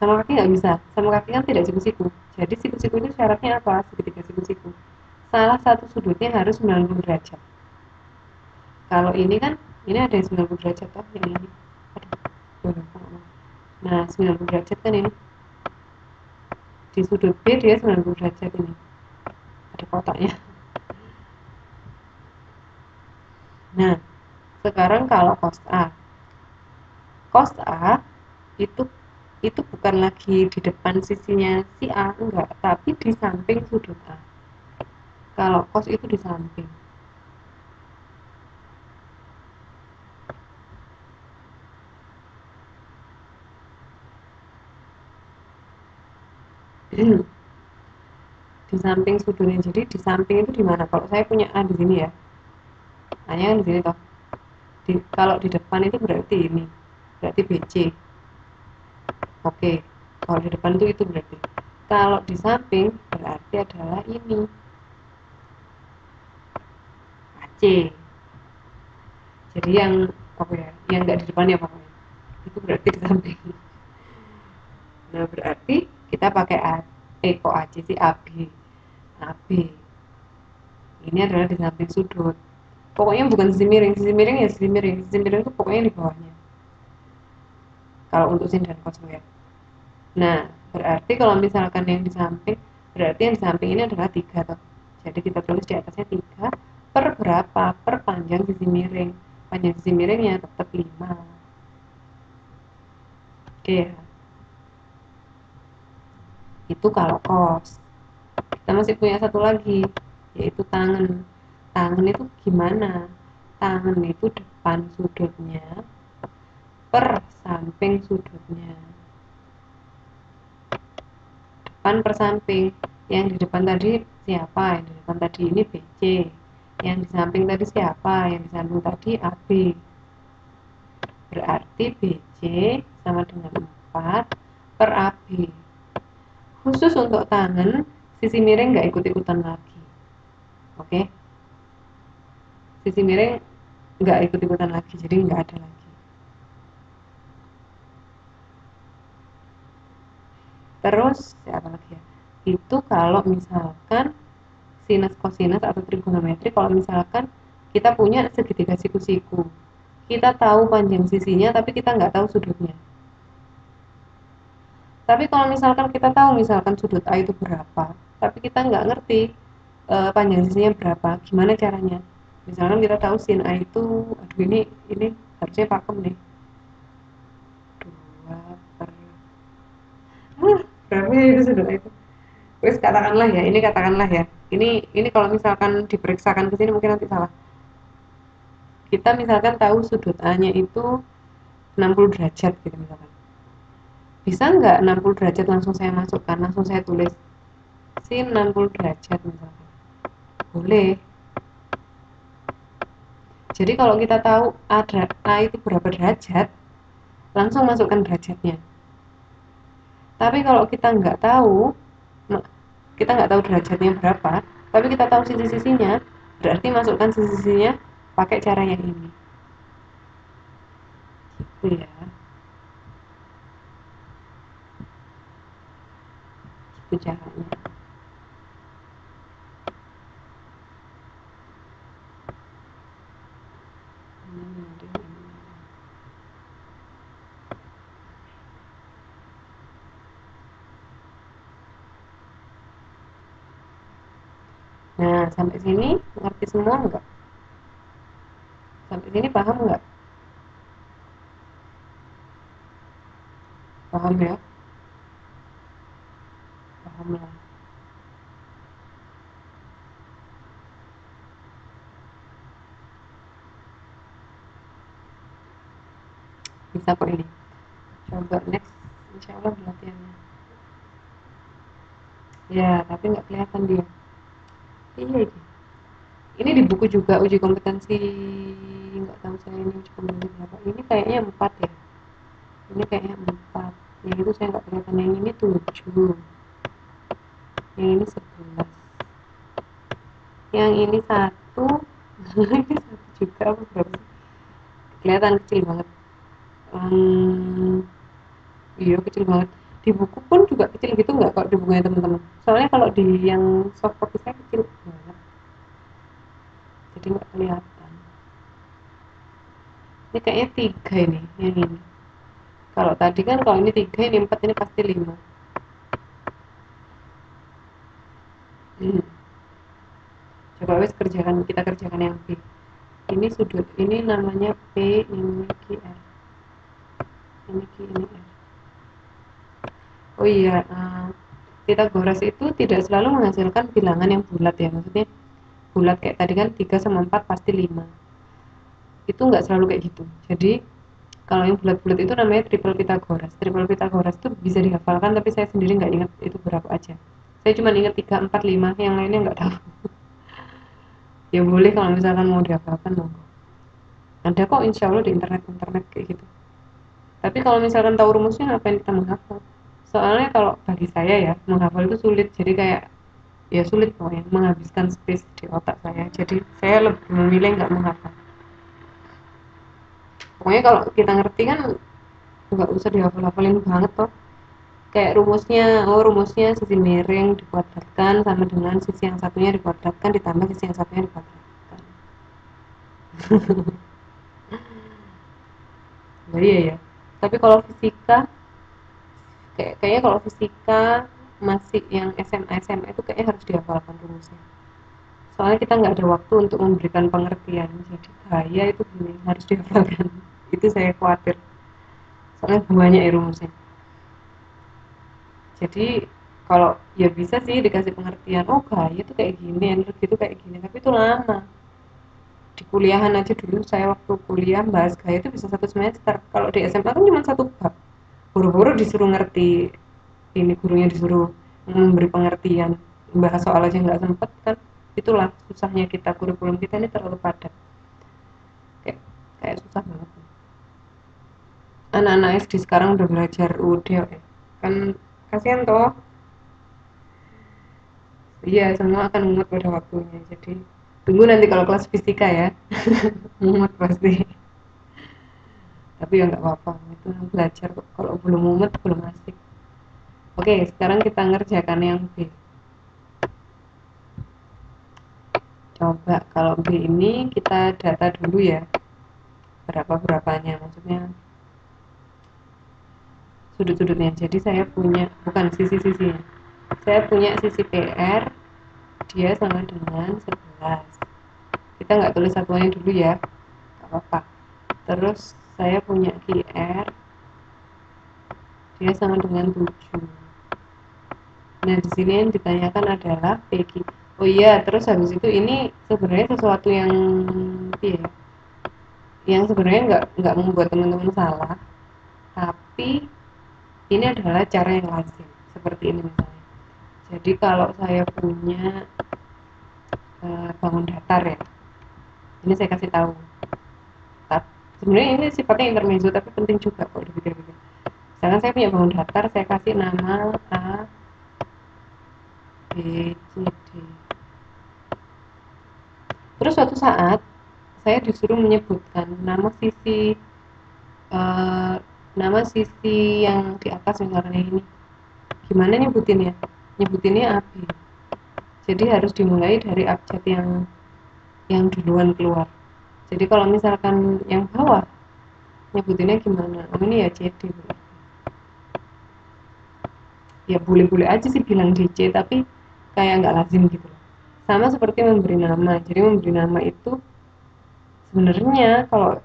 sama kaki nggak bisa. Sama kaki kan tidak siku-siku. Jadi siku-siku itu syaratnya apa? Segitiga siku-siku. Salah satu sudutnya harus 90 derajat. Kalau ini kan, ini ada yang 90 derajat toh, yang ini. Aduh, nah, 90 derajat kan ini. Di sudut B dia 90 derajat ini. Ada kotaknya. Nah, sekarang kalau cos A. Cos A itu bukan lagi di depan sisinya si A, enggak, tapi di samping sudut A. Kalau cos itu di samping. Di samping sudutnya, jadi di samping itu di mana? Kalau saya punya A di sini ya, A-nya kan di sini toh. Kalau di depan itu berarti ini, berarti BC. Oke, kalau di depan itu berarti. Kalau di samping berarti adalah ini, AC. Jadi yang apa ya, yang nggak di depannya pokoknya, itu berarti di samping. Nah berarti kita pakai kok AC sih, AB. AB ini adalah di samping sudut. Pokoknya bukan sisi miring, sisi miring ya sisi miring, sisi miring itu pokoknya di bawahnya. Kalau untuk sin dan cos ya. Nah berarti kalau misalkan yang di samping, berarti yang di samping ini adalah 3 toh. Jadi kita tulis di atasnya 3 per berapa? Per panjang sisi miring. Panjang sisi miringnya tetap 5. Oke ya. Itu kalau cos. Kita masih punya satu lagi, yaitu tangen. Tangen itu gimana? Tangen itu depan sudutnya per samping sudutnya. Depan per samping. Yang di depan tadi siapa? Yang di depan tadi ini BC. Yang di samping tadi siapa? Yang di samping tadi AB. Berarti BC sama dengan 4 per AB. Khusus untuk tangan, sisi miring nggak ikut-ikutan lagi. Oke? Sisi miring nggak ikut-ikutan lagi, jadi nggak ada lagi. Terus apa lagi ya? Itu kalau misalkan sinus kosinus atau trigonometri, kalau misalkan kita punya segitiga siku-siku, kita tahu panjang sisinya tapi kita nggak tahu sudutnya. Tapi kalau misalkan kita tahu misalkan sudut A itu berapa, tapi kita nggak ngerti panjang sisinya berapa, gimana caranya? Misalkan kita tahu sin A itu, aduh ini harusnya pakem nih, 2 per berapa ya itu sudut A itu? Terus katakanlah ya, ini kalau misalkan diperiksakan ke sini mungkin nanti salah. Kita misalkan tahu sudut A-nya itu 60 derajat gitu misalkan. Bisa nggak 60 derajat langsung saya masukkan, langsung saya tulis sin 60 derajat misalkan. Boleh. Jadi kalau kita tahu A itu berapa derajat, langsung masukkan derajatnya. Tapi kalau kita nggak tahu, derajatnya berapa, tapi kita tahu sisi-sisinya, berarti masukkan sisi-sisinya pakai cara yang ini. Gitu ya. Itu caranya. Nah, sampai sini ngerti semua enggak? Sampai sini paham enggak? Paham ya? Paham lah. Bisa kok ini. Coba next, insya Allah latihannya. Ya, tapi nggak kelihatan dia. Iya, ini di buku juga uji kompetensi, nggak tahu saya ini uji kompetensi berapa. Ini kayaknya 4 ya. Ini kayaknya 4. Yang itu saya nggak kelihatan. Yang ini 7. Yang ini 11. Yang ini 1. Ini 1 juga apa berapa sih? Kelihatan kecil banget. Iya kecil banget. Di buku pun juga kecil gitu nggak kalau di bukunya teman-teman? Soalnya kalau di yang soft copy saya kecil banget. Jadi nggak kelihatan. Ini kayaknya 3 ini, yang ini. Kalau tadi kan kalau ini 3, ini 4, ini pasti 5. Coba wes kita kerjakan yang B. Ini sudut, ini namanya P, ini QR. Ini Q, ini R. Oh iya, Pythagoras itu tidak selalu menghasilkan bilangan yang bulat ya, maksudnya bulat kayak tadi kan 3 sama 4 pasti 5. Itu nggak selalu kayak gitu. Jadi Kalau yang bulat-bulat itu namanya triple Pitagoras. Triple Pitagoras itu bisa dihafalkan, tapi saya sendiri nggak ingat itu berapa aja. Saya cuma ingat 3, 4, 5, yang lainnya nggak tahu. Ya boleh kalau misalkan mau dihafalkan monggo. Ada kok insya Allah di internet kayak gitu. Tapi kalau misalkan tahu rumusnya ngapain kita menghafal? Soalnya kalau bagi saya ya, menghafal itu sulit. Jadi kayak ya sulit pokoknya menghabiskan space di otak saya. Jadi saya lebih memilih nggak menghafal. Pokoknya kalau kita ngerti kan nggak usah dihafal-hafalin banget toh. Kayak rumusnya sisi miring dikuadratkan sama dengan sisi yang satunya dikuadratkan ditambah sisi yang satunya dikuadratkan. Jadi ya. Tapi kalau fisika kayaknya kalau fisika masih yang SMA SMA itu kayaknya harus dihafalkan rumusnya. Soalnya kita nggak ada waktu untuk memberikan pengertian. Jadi bahaya itu gini harus dihafalkan. Itu saya khawatir. Soalnya banyak ya rumusnya. Jadi kalau ya bisa sih dikasih pengertian, oh gaya itu kayak gini, energi itu kayak gini, tapi itu lama. Di kuliahan aja dulu saya waktu kuliah bahas gaya itu bisa 1 semester. Kalau di SMA kan cuma 1 bab. Buru-buru disuruh ngerti, ini gurunya disuruh memberi pengertian, bahas soal aja nggak sempet kan. Itulah susahnya kita, kurikulum kita ini terlalu padat. Kayak kayak susah banget. Anak-anak SD sekarang udah belajar UD ya. Kan kasihan toh. Iya, semua akan mumet pada waktunya. Jadi tunggu nanti kalau kelas fisika ya. Mumet pasti. Tapi ya nggak apa-apa. Itu belajar kok. Kalau belum mumet belum asik. Oke, sekarang kita ngerjakan yang B. Coba kalau B ini kita data dulu ya. Berapa-berapanya maksudnya sudut-sudutnya. Jadi saya punya bukan sisi-sisinya. Saya punya sisi PR dia sama dengan 11. Kita nggak tulis satuannya dulu ya. Nggak apa-apa. Terus saya punya QR dia sama dengan 7. Nah, di sini yang ditanyakan adalah PQ. Oh iya, terus habis itu ini sebenarnya sesuatu yang ya, yang sebenarnya nggak membuat teman-teman salah, tapi ini adalah cara yang lazim. Seperti ini misalnya. Jadi kalau saya punya bangun datar ya, ini saya kasih tahu. Sebenarnya ini sifatnya intermezzo tapi penting juga kalau dipikir-pikir. Misalkan saya punya bangun datar, saya kasih nama A, B, C, D. Terus suatu saat saya disuruh menyebutkan eh, nama sisi yang di atas misalnya ini. Gimana nyebutinnya? Nyebutinnya AB. Jadi harus dimulai dari abjad yang duluan keluar. Jadi kalau misalkan yang bawah nyebutinnya gimana? Oh ini ya CD. Ya boleh-boleh aja sih bilang DC, tapi kayak nggak lazim gitu loh. Sama seperti memberi nama. Jadi memberi nama itu sebenarnya kalau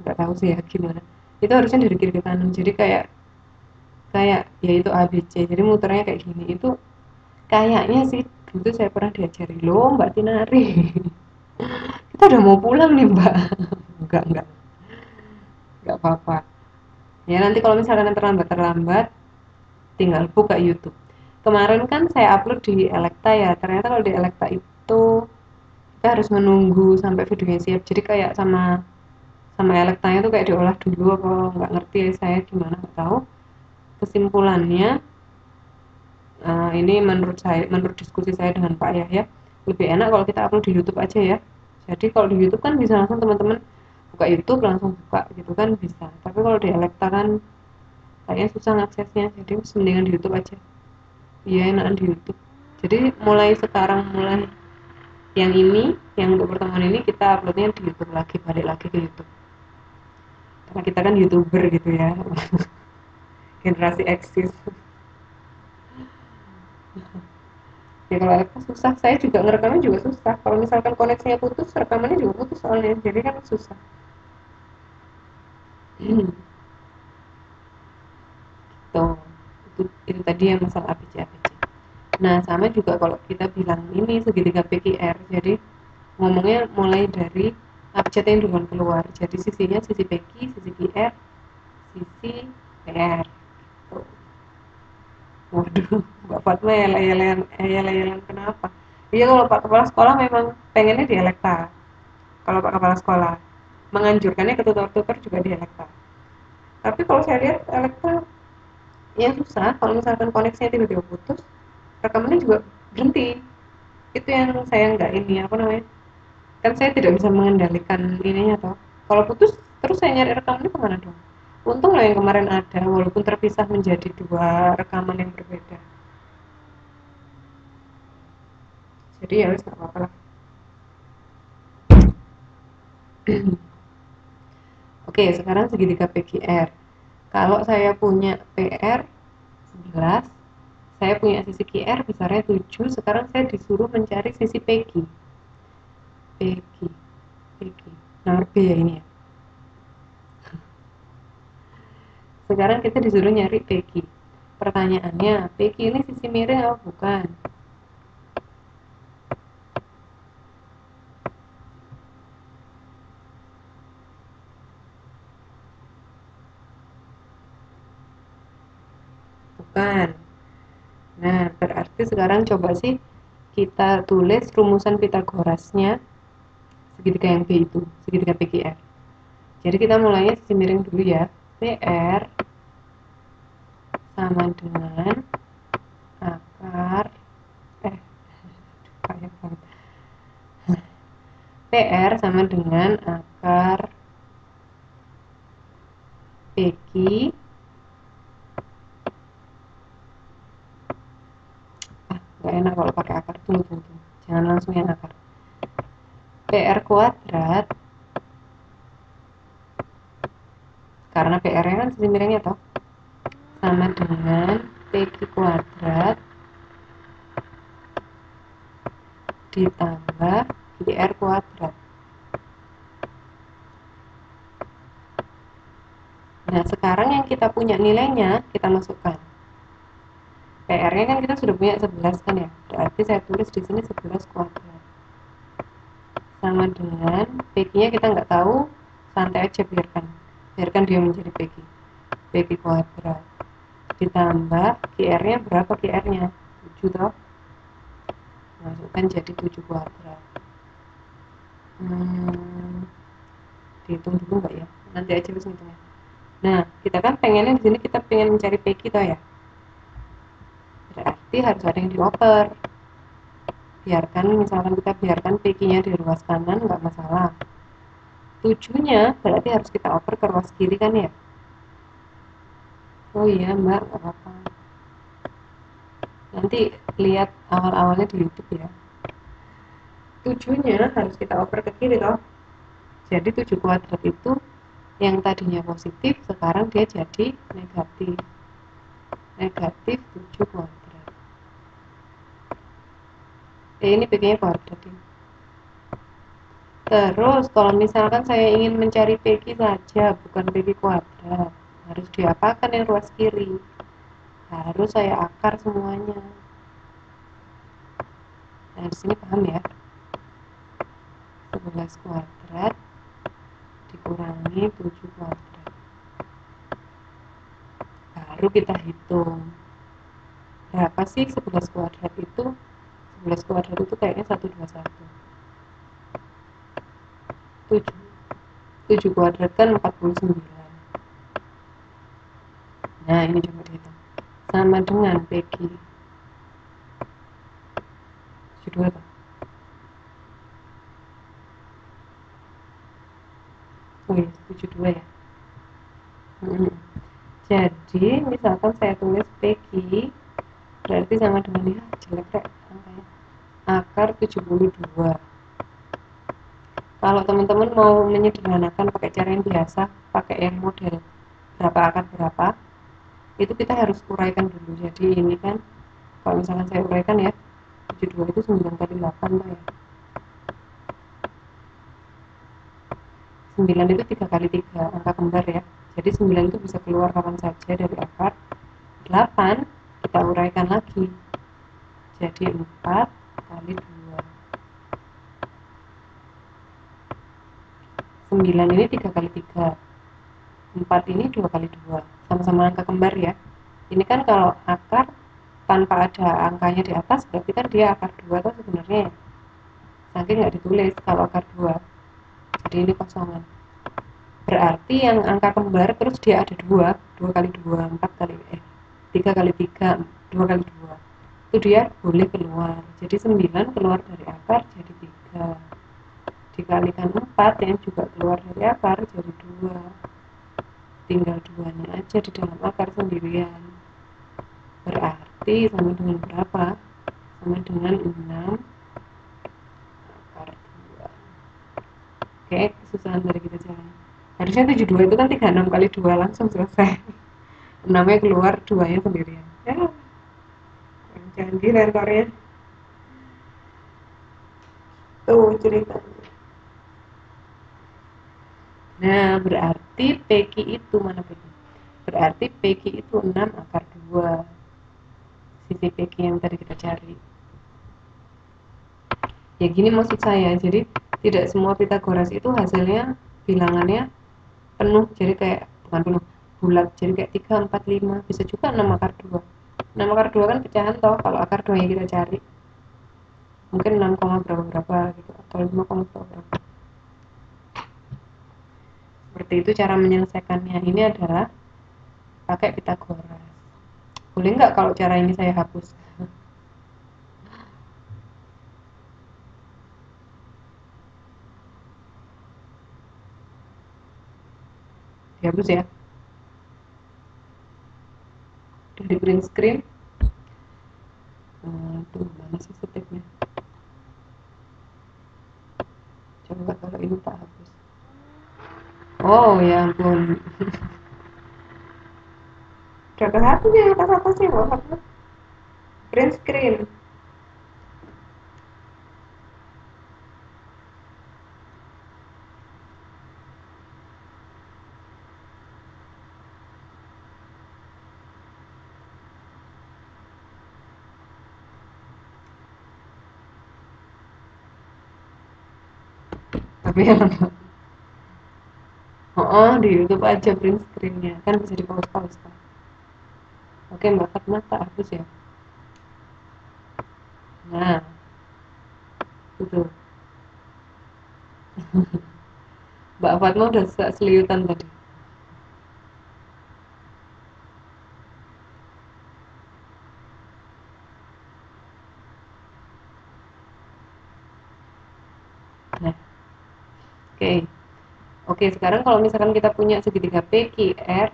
nggak tahu sih ya gimana. Itu harusnya dari kiri ke kanan. Jadi kayak kayak yaitu ABC. Jadi muternya kayak gini. Itu kayaknya sih itu saya pernah diajari loh Mbak Tinari. Kita udah mau pulang nih Mbak. Enggak apa-apa. Ya nanti kalau misalkan terlambat tinggal buka YouTube. Kemarin kan saya upload di Elekta ya. Ternyata kalau di Elekta itu kita harus menunggu sampai videonya siap. Jadi kayak sama sama Elektanya tuh kayak diolah dulu apa nggak ngerti ya saya gimana nggak tahu. Kesimpulannya ini menurut diskusi saya dengan Pak Yahya lebih enak kalau kita upload di YouTube aja ya. Jadi kalau di YouTube kan bisa langsung teman-teman buka YouTube langsung buka gitu kan bisa. Tapi kalau di Elekta kan kayaknya susah ngaksesnya. Jadi mendingan di YouTube aja. Iya enakan di YouTube. Jadi mulai yang ini yang untuk pertemuan ini kita uploadnya di YouTube lagi, balik lagi ke YouTube karena kita kan YouTuber gitu ya. Generasi eksis. Ya kalau Alexa susah, saya juga ngerekamnya juga susah. Kalau misalkan koneksinya putus rekamannya juga putus soalnya, jadi kan susah. Tuh, itu tadi yang masalah ABC ABC. Nah sama juga kalau kita bilang ini segitiga PQR, jadi ngomongnya mulai dari abjad yang duluan keluar. Jadi sisinya sisi PQ, sisi QR, sisi PR. Tuh. Waduh, Mbak Fatma yele-yelean kenapa? Iya, kalau Pak Kepala Sekolah memang pengennya dialekta. Kalau Pak Kepala Sekolah menganjurkannya ke tutor-tutor juga dialekta. Tapi kalau saya lihat elekta ya susah, kalau misalkan koneksinya tiba-tiba putus, rekamannya juga berhenti. Itu yang saya nggak ini apa namanya, kan saya tidak bisa mengendalikan ininya toh. Kalau putus terus saya nyari rekamannya kemana dong? Untung loh yang kemarin ada, walaupun terpisah menjadi dua rekaman yang berbeda. Jadi ya wis nggak apa-apa lah. Oke, sekarang segitiga PQR. Kalau saya punya PR 11, saya punya sisi QR besarnya 7, sekarang saya disuruh mencari sisi PQ. PQ, PQ. Nomor B ya ini ya. Sekarang kita disuruh nyari PQ. Pertanyaannya, PQ ini sisi miring atau bukan? Bukan. Nah, berarti sekarang coba sih kita tulis rumusan Pitagorasnya segitiga yang B itu, segitiga PQR. Jadi kita mulainya sisi miring dulu ya. PR sama dengan akar banyak banget. PR sama dengan akar PQ nggak enak kalau pakai akar. Tunggu. Jangan langsung yang akar. PR kuadrat, karena PR-nya kan sisi miringnya toh, sama dengan PQ kuadrat ditambah QR kuadrat. Nah, sekarang yang kita punya nilainya kita masukkan. PR-nya kan kita sudah punya 11 kan ya. Berarti saya tulis di sini 11 kuadrat. Sama dengan PQ-nya kita nggak tahu, santai aja biarkan. Biarkan dia menjadi PQ. PQ kuadrat. Ditambah QR-nya berapa QR-nya? 7 toh. Masukkan jadi 7 kuadrat. Dihitung dulu nggak ya? Nanti aja bisa hitungnya. Nah, kita kan pengennya di sini kita pengen mencari PQ toh ya. Berarti harus ada yang dioper. Biarkan misalkan kita biarkan PQ-nya di ruas kanan nggak masalah. 7-nya berarti harus kita oper ke ruas kiri kan ya. Oh iya mbak, nggak apa-apa. Nanti lihat awal-awalnya di YouTube ya. 7-nya harus kita oper ke kiri toh. Jadi 7 kuadrat itu yang tadinya positif sekarang dia jadi negatif. Negatif 7 kuadrat. Ini PQ-nya kuadrat ini. Terus kalau misalkan saya ingin mencari PQ saja, bukan PQ kuadrat, harus diapakan yang ruas kiri? Harus saya akar semuanya. Nah, di sini paham ya? 11 kuadrat dikurangi 7 kuadrat. Baru kita hitung. Berapa sih 11 kuadrat itu? 11 kuadrat itu kayaknya 121. 7 kuadrat kan 49. Nah, ini coba dihitung. Sama dengan PQ 72 kan? Oh iya, 72 ya. Jadi, misalkan saya tulis PQ berarti sama dengan ya jelek rek angkanya. Akar 72. Kalau teman-teman mau menyederhanakan pakai cara yang biasa, pakai yang model berapa akar berapa, itu kita harus uraikan dulu. Jadi ini kan kalau misalkan saya uraikan ya, 72 itu 9 kali 8 tuh ya. 9 itu 3 kali 3, angka kembar ya. Jadi 9 itu bisa keluar kapan saja dari akar. 8 kita uraikan lagi. Jadi 4 kali 2. 9 ini 3 kali 3. 4 ini 2 kali 2, sama-sama angka kembar ya. Ini kan kalau akar tanpa ada angkanya di atas, berarti kan dia akar 2 tuh sebenarnya ya. Saking nggak ditulis kalau akar 2. Jadi ini kosongan. Berarti yang angka kembar terus dia ada 2, 2 kali 2, 4 kali 3 kali 3, 2 kali 2. Itu dia boleh keluar. Jadi 9 keluar dari akar jadi 3. Dikalikan 4 yang juga keluar dari akar jadi 2. Tinggal 2-nya aja di dalam akar sendirian. Berarti sama dengan berapa? Sama dengan 6 akar 2. Oke, kesusahan dari kita jalan. Harusnya 72 itu kan 36 kali 2 langsung selesai. 6-nya keluar, 2-nya sendirian. Ya, janji rentornya. Tuh ceritanya. Nah, berarti PQ itu mana PQ? Berarti PQ itu 6 akar 2. Sisi PQ yang tadi kita cari. Ya gini maksud saya, jadi tidak semua Pitagoras itu hasilnya bilangannya penuh, jadi kayak bukan penuh, bulat, jadi kayak 3, 4, 5, bisa juga 6 akar 2. 6 akar 2 kan pecahan toh, kalau akar 2 yang kita cari mungkin 6, berapa gitu, atau 5, berapa. Seperti itu cara menyelesaikannya. Ini adalah pakai Pitagoras. Boleh nggak kalau cara ini saya hapus? Dihapus ya. Udah di print screen. Tuh mana sih stepnya? Coba kalau ini tak hapus. Oh ya ampun. Udah kehapus ya atas sih mau hapus. Print screen. Tapi ya oh, di YouTube aja print screennya kan bisa di pause kan. Oke Mbak Fatma tak hapus ya. Nah itu Mbak Fatma udah seliutan tadi. Nah oke. Oke sekarang kalau misalkan kita punya segitiga PQR,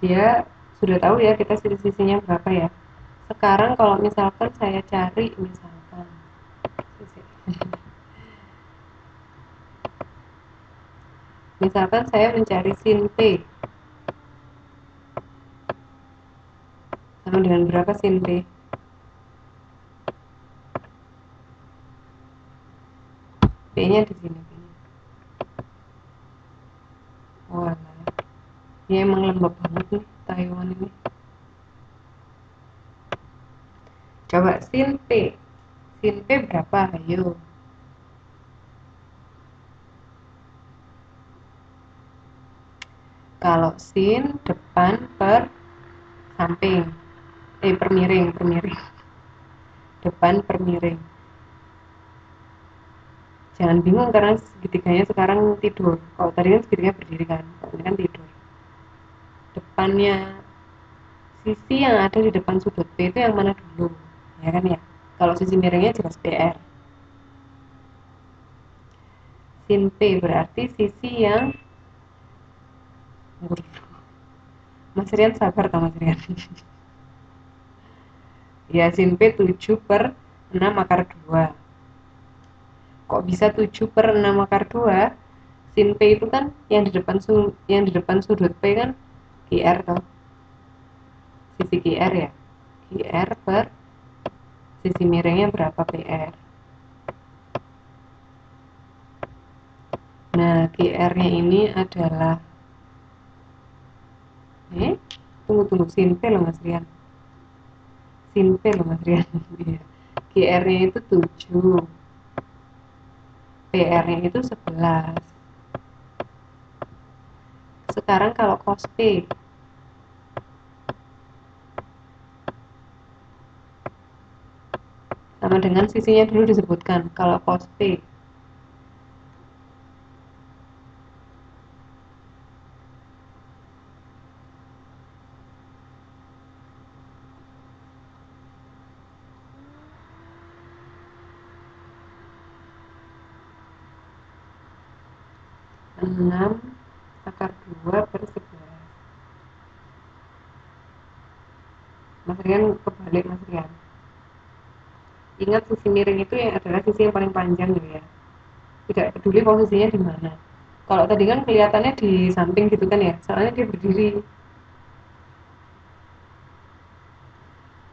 dia sudah tahu ya kita sisi-sisinya berapa ya. Sekarang kalau misalkan saya cari misalkan saya mencari sin P sama dengan berapa sin P? P-nya di sini. Wah, ya emang lembab banget nih Taiwan ini. Coba sin P. Sin P berapa? Ayo. Kalau sin depan per samping. Per miring. Depan per miring. Jangan bingung karena segitiganya sekarang tidur. Kalau tadi kan segitiga berdiri kan. Kalau ini kan tidur. Depannya sisi yang ada di depan sudut P itu yang mana dulu? Ya kan ya. Kalau sisi miringnya jelas PR. Sin P berarti sisi yang Mas Rian sabar tau Mas Rian. Ya sin P 7 per 6 akar 2. Kok bisa 7 per 6 akar 2? Sin P itu kan yang di depan sudut P kan QR toh. Sisi QR ya. QR per sisi miringnya berapa PR. Nah, QR-nya ini adalah tunggu sin P loh Mas Rian. Sin P loh Mas Rian. QR-nya itu 7. PR-nya itu 11. Sekarang kalau cos P sama dengan sisinya dulu disebutkan. Kalau cos P enam akar 2 per 11. Mas Rian kebalik, Mas Rian. Ingat sisi miring itu yang adalah sisi yang paling panjang gitu ya. Tidak peduli posisinya di mana. Kalau tadi kan kelihatannya di samping gitu kan ya, soalnya dia berdiri.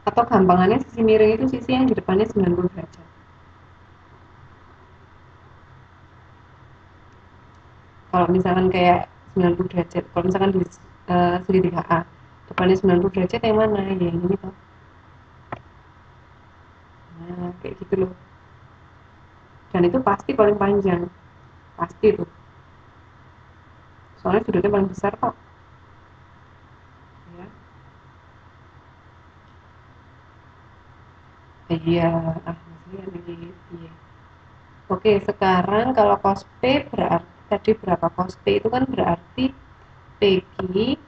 Atau gampangannya sisi miring itu sisi yang di depannya 90 derajat. Kalau misalkan kayak 90 derajat, kalau misalkan di segitiga A, depannya 90 derajat yang mana? Ya yang ini toh. Nah, kayak gitu loh. Dan itu pasti paling panjang. Pasti tuh. Soalnya sudutnya paling besar kok. Ya. Iya, masih ini. Iya. Oke, sekarang kalau cos P berarti tadi berapa? Cos P itu kan berarti PQ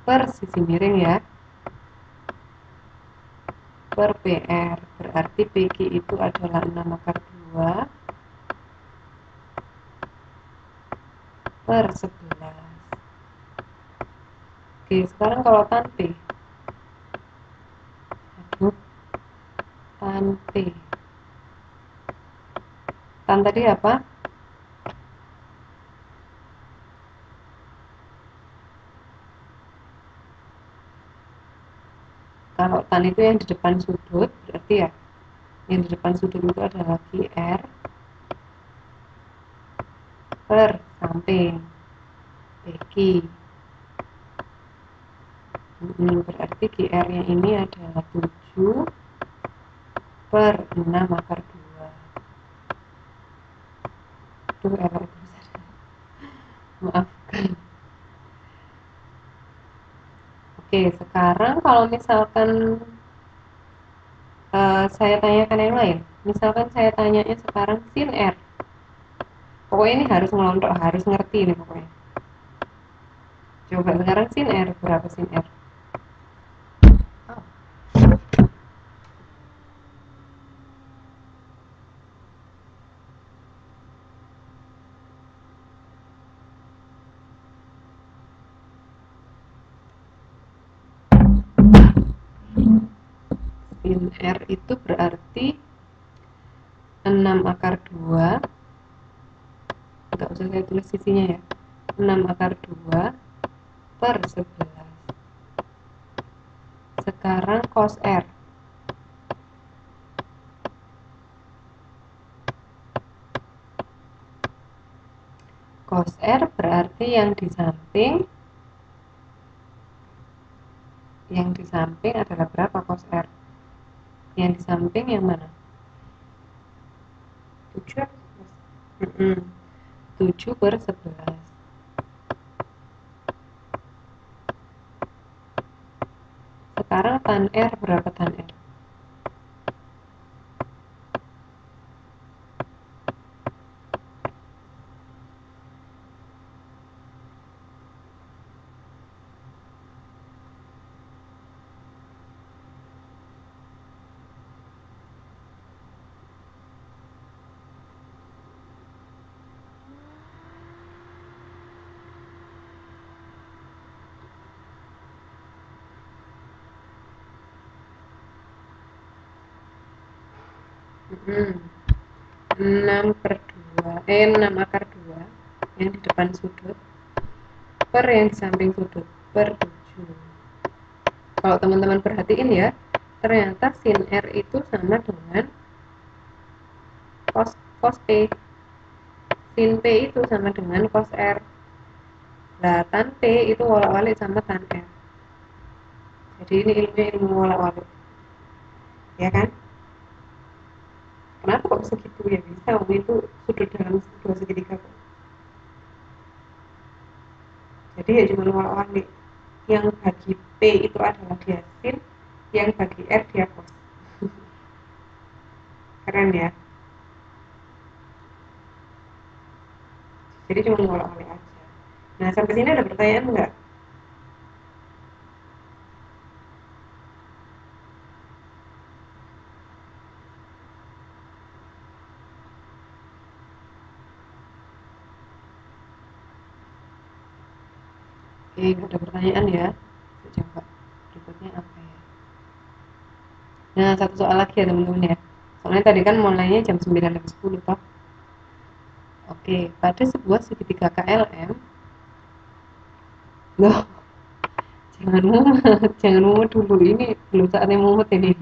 per sisi miring ya, per PR. Berarti PQ itu adalah 6 akar 2 per 11. Oke, sekarang kalau tan P. Aduh, tan P. Tan tadi apa? Kalau tan itu yang di depan sudut, berarti ya yang di depan sudut itu adalah QR per samping PQ. Berarti GR nya ini adalah 7 per 6 akar 2. Aduh, error besar. Maafkan. Oke, sekarang kalau misalkan saya tanyakan yang lain. Misalkan saya tanyanya sekarang sin R. Pokoknya ini harus ngelontok, harus ngerti nih pokoknya. Coba sekarang sin R, berapa sin R? Sin R itu berarti 6 akar 2, enggak usah saya tulis sisinya ya, 6 akar 2 per 11. Sekarang cos R. Cos R berarti yang di samping adalah berapa cos R? Yang di samping yang mana? 7 7 per 11. Sekarang tan R berapa tan R? Hmm, 6 per 2, 6 akar 2 yang di depan sudut per yang di samping sudut per 7. Kalau teman-teman perhatiin ya, ternyata sin R itu sama dengan cos P. Sin P itu sama dengan cos R. Nah, tan P itu wolak-walik sama tan R. Jadi ini ilmunya ilmu wolak-walik. Ya kan? Kenapa kok segitu ya bisa? Itu sudut dalam dua segitiga kok. Jadi ya cuma ngolak-ngalik. Yang bagi P itu adalah dia sin, yang bagi R dia cos. Keren ya. Jadi cuma ngolak-ngalik aja. Nah, sampai sini ada pertanyaan nggak? Oke, nggak ada pertanyaan ya. Coba berikutnya apa ya? Nah, satu soal lagi ya teman-teman ya. Soalnya tadi kan mulainya jam 9 sampai 10 toh. Oke, pada sebuah segitiga KLM, loh, jangan mumet, jangan mumet dulu, ini belum saatnya mumet ini.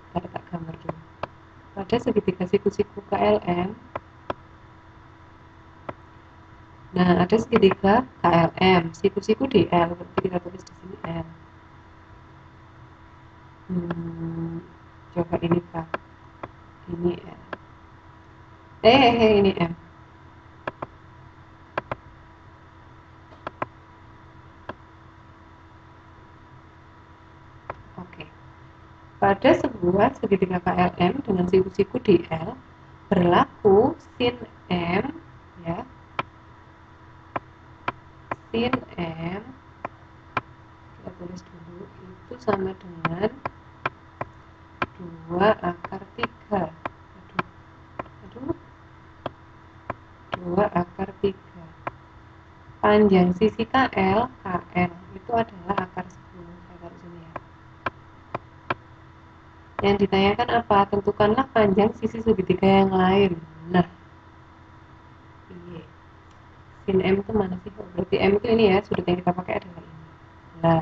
Ntar tak gambar dulu. Pada segitiga siku-siku KLM, nah ada segitiga KLM, siku-siku di L, berarti kita tulis di sini L. Coba ini Kak, ini L. Ini M. Oke. Pada sebuah segitiga KLM dengan siku-siku di L, berlaku sin M, ya, sin M, kita tulis dulu, itu sama dengan 2 akar 3. Aduh, 2 akar 3. Panjang sisi KL, KL itu adalah akar 10. Saya taruh sini ya. Yang ditanyakan apa? Tentukanlah panjang sisi segitiga yang lain. Nah, iya. Sin M itu mana sih? Oh, berarti M itu ini ya, sudut yang kita pakai adalah ini. Nah,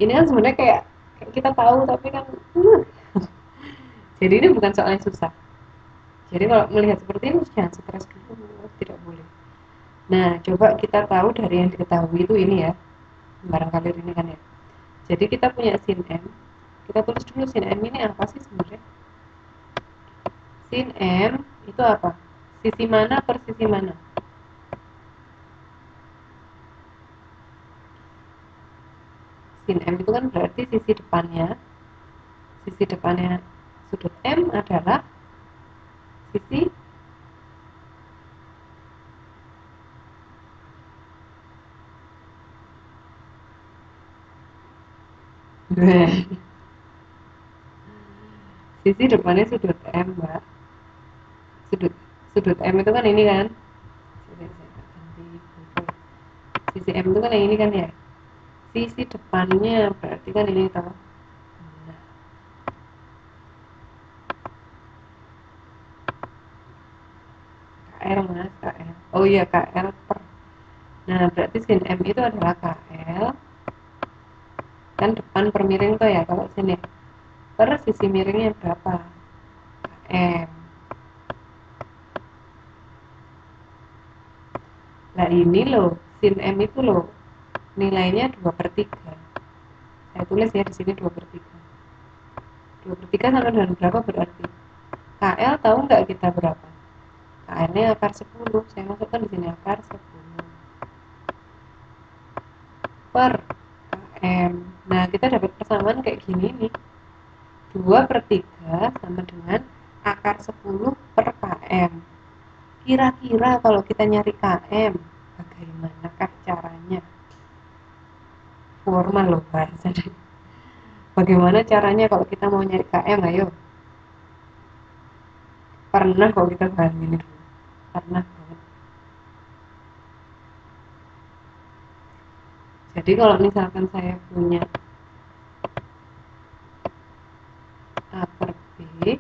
ini kan sebenarnya kayak kita tahu tapi kan jadi ini bukan soal yang susah. Jadi kalau melihat seperti ini jangan stres dulu, tidak boleh. Nah, coba kita tahu dari yang diketahui itu ini ya, barangkali ini kan ya. Jadi kita punya sin M, kita tulis dulu sin M ini apa sih sebenarnya? Sin M itu apa? Sisi mana per sisi mana? Sin M itu kan berarti sisi depannya sudut M adalah sisi sisi depannya sudut M, Mbak. Sudut sudut M itu kan ini kan. Sisi M itu kan yang ini kan ya. Sisi depannya berarti kan ini toh. KL mas, KL. Oh iya KL per. Nah berarti sin M itu adalah KL. Kan depan per miring tuh ya kalau sini. Per sisi miringnya berapa? KM. Nah ini loh, sin M itu loh nilainya 2/3. Saya tulis ya di sini 2/3. 2/3 sama dengan berapa berarti? KL tahu nggak kita berapa? KL-nya akar 10. Saya masukkan di sini akar 10 per KM. Nah, kita dapat persamaan kayak gini nih. 2/3 sama dengan akar 10 per KM. Kira-kira kalau kita nyari KM, bagaimanakah caranya? Formal loh bahasanya. Bagaimana caranya kalau kita mau nyari KM? Ayo. Pernah kalau kita bahas ini dulu. Pernah banget. Jadi kalau misalkan saya punya A per B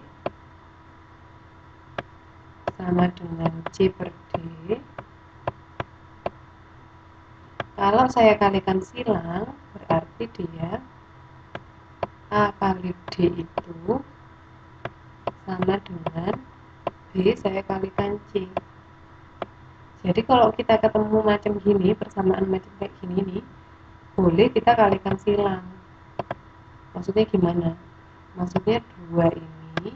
sama dengan C per D, kalau saya kalikan silang berarti dia A kali D itu sama dengan B saya kalikan C. Jadi kalau kita ketemu macam gini, persamaan macam kayak gini nih, boleh kita kalikan silang. Maksudnya gimana? Maksudnya 2 ini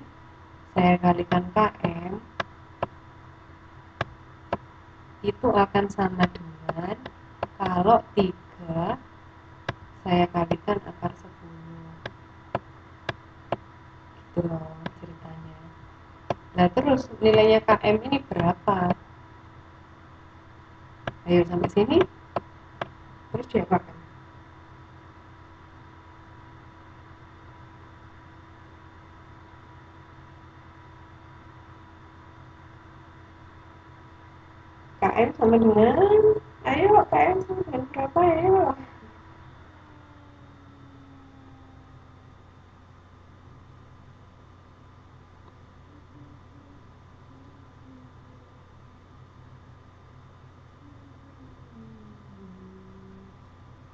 saya kalikan KM itu akan sama dengan kalau 3 saya kalikan akar 10. Gitu loh ceritanya. Nah terus nilainya KM ini berapa? Ayo sampai sini terus jawab. KM sama dengan, ayo KM sama dengan berapa, ayo.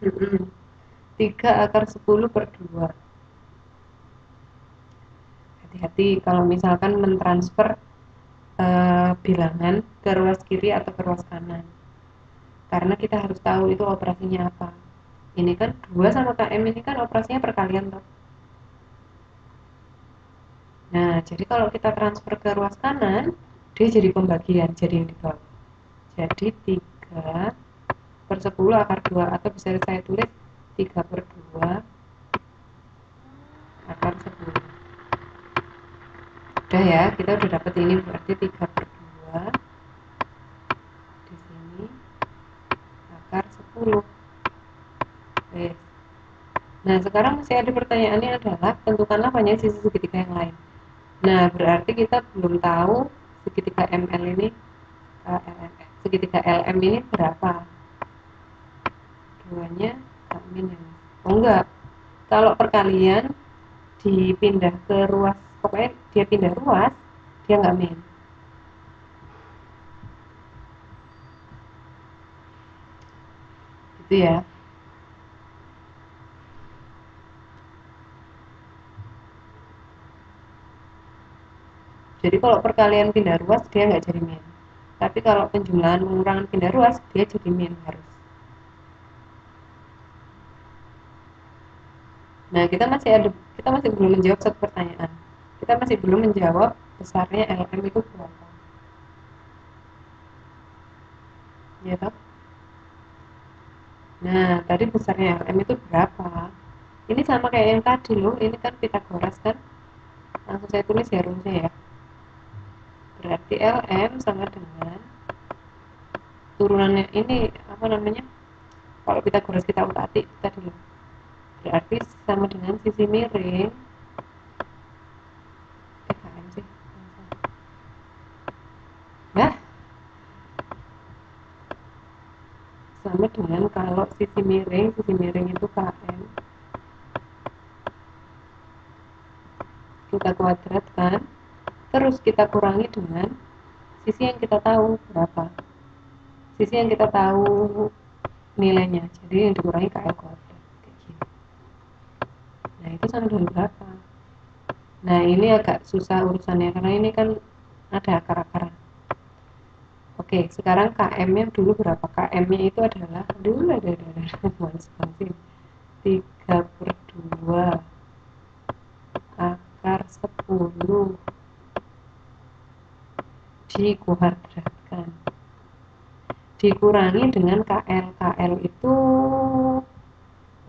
Mm-mm. 3 akar 10 per 2. Hati-hati kalau misalkan mentransfer bilangan ke ruas kiri atau ke ruas kanan, karena kita harus tahu itu operasinya apa. Ini kan 2 sama KM ini kan operasinya perkalian toh. Nah jadi kalau kita transfer ke ruas kanan, dia jadi pembagian, jadi yang di bawah. Jadi 3 per 10 akar 2, atau bisa saya tulis 3 per 2 akar 10. Udah ya, kita udah dapat ini, berarti 3 per 2 di sini akar 10. Yes. Nah sekarang masih ada pertanyaannya adalah tentukanlah panjang sisi segitiga yang lain. Nah berarti kita belum tahu segitiga ML ini, segitiga LM ini berapa. Duanya min ya. Oh enggak, kalau perkalian dipindah ke ruas, pokoknya dia pindah ruas, dia nggak min. Gitu ya. Jadi kalau perkalian pindah ruas dia nggak jadi min. Tapi kalau penjumlahan pengurangan pindah ruas dia jadi min harus. Nah, kita masih belum menjawab satu pertanyaan. Kita masih belum menjawab besarnya LM itu berapa. Ya toh? Nah, tadi besarnya LM itu berapa? Ini sama kayak yang tadi loh, ini kan Pitagoras kan. Langsung saya tulis ya rumusnya ya. Berarti LM sama dengan turunannya ini apa namanya? Kalau Pitagoras kita utak-atik tadi loh. Berarti sama dengan sisi miring KM sih. Nah, sama dengan kalau sisi miring itu KM, kita kuadratkan, terus kita kurangi dengan sisi yang kita tahu berapa, sisi yang kita tahu nilainya, jadi yang dikurangi KL kuadrat kayak gini. Nah itu sama dengan berapa? Nah ini agak susah urusannya karena ini kan ada akar-akaran. Oke sekarang KM nya dulu berapa? KM nya itu adalah dulu ada males banget 3 per 2 akar 10 dikuadratkan dikurangi dengan KL. KL itu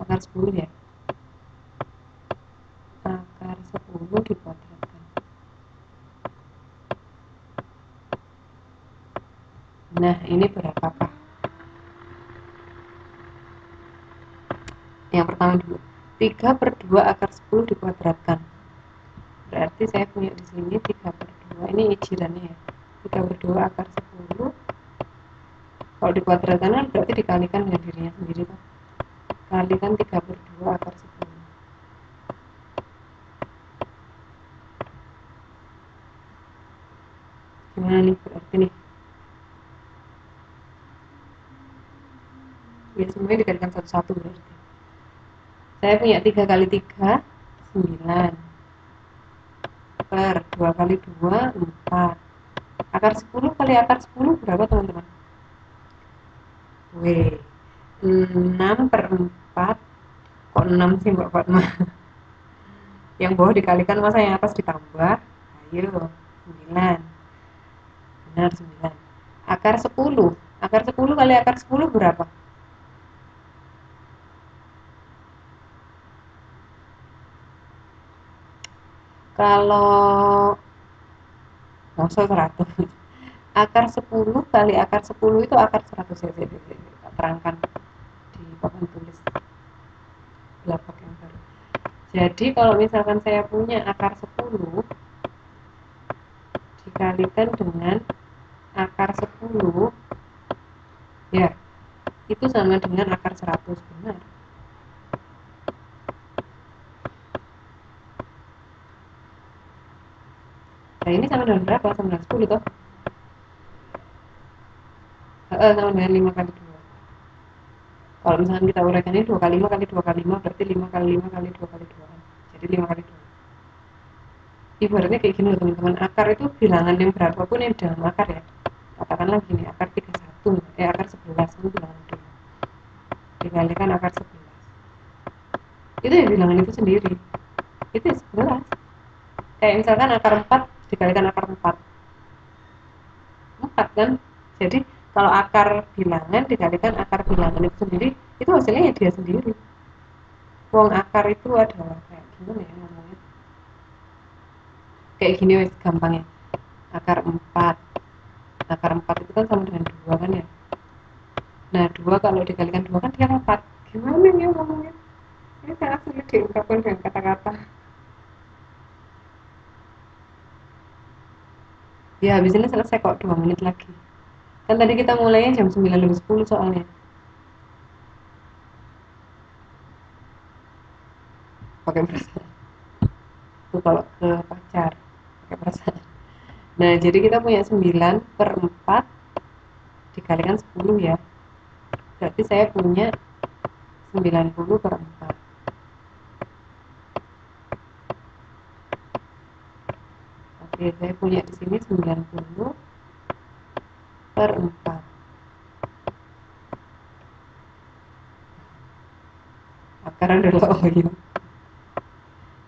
akar 10 ya, akar 10 dikuadratkan. Nah ini berapakah? Yang pertama dulu, 3 per 2 akar 10 dikuadratkan, berarti saya punya di sini 3 per 2, ini ijirannya ya, 3 per 2 akar 10, kalau dikuadratkan kan berarti dikalikan dengan dirinya sendiri kan, kalikan 3 per 2 akar 10. Gimana nih berarti nih? Ya semuanya dikalikan satu-satu berarti. Saya punya 3 kali 3 9 per 2 kali 2 4. Akar 10 kali akar 10 berapa teman-teman? W 6 per 4. Kok 6 sih Mbak Fatma? Yang bawah dikalikan masa yang atas ditambah? Ayo 9. Benar 9. Akar 10. Akar 10 kali akar 10 berapa? Kalau maksud 100, akar 10 kali akar 10 itu akar 100 ya, jadi terangkan di papan tulis lapak yang baru. Jadi kalau misalkan saya punya akar 10 dikalikan dengan akar 10, ya itu sama dengan akar 100, benar. Nah ini sama dengan berapa? Sama dengan 10 toh? Sama dengan 5 kali 2. Kalau misalkan kita uraikan ini 2 kali 5 kali 2 kali 5 berarti 5 kali 5 kali 2 kali 2. Jadi 5 kali 2. Ibaratnya kayak gini loh teman-teman, akar itu bilangan yang berapapun yang dalam akar ya. Katakanlah gini, akar 31, akar 11 itu bilangan dulu. Dikalikan akar 11. Itu ya bilangan itu sendiri. Itu ya 11. Kayak misalkan akar 4 dikalikan akar 4. 4 kan? Jadi kalau akar bilangan dikalikan akar bilangan itu sendiri, itu hasilnya ya dia sendiri. Wong akar itu adalah kayak gimana ya ngomongnya? Kayak gini wes gampangnya. Akar 4. Akar 4 itu kan sama dengan 2 kan ya? Nah, 2 kalau dikalikan 2 kan dia 4. Gimana ya ngomongnya? Ini sangat sulit diungkapkan dengan kata-kata. Ya, habis ini selesai kok 2 menit lagi. Kan tadi kita mulainya jam 9:10 soalnya. Pakai perasaan. Itu kalau ke pacar. Pakai perasaan. Nah, jadi kita punya 9/4 dikalikan 10 ya. Berarti saya punya 90/4. Oke, saya punya di sini 90/4. Akaran adalah oh ini.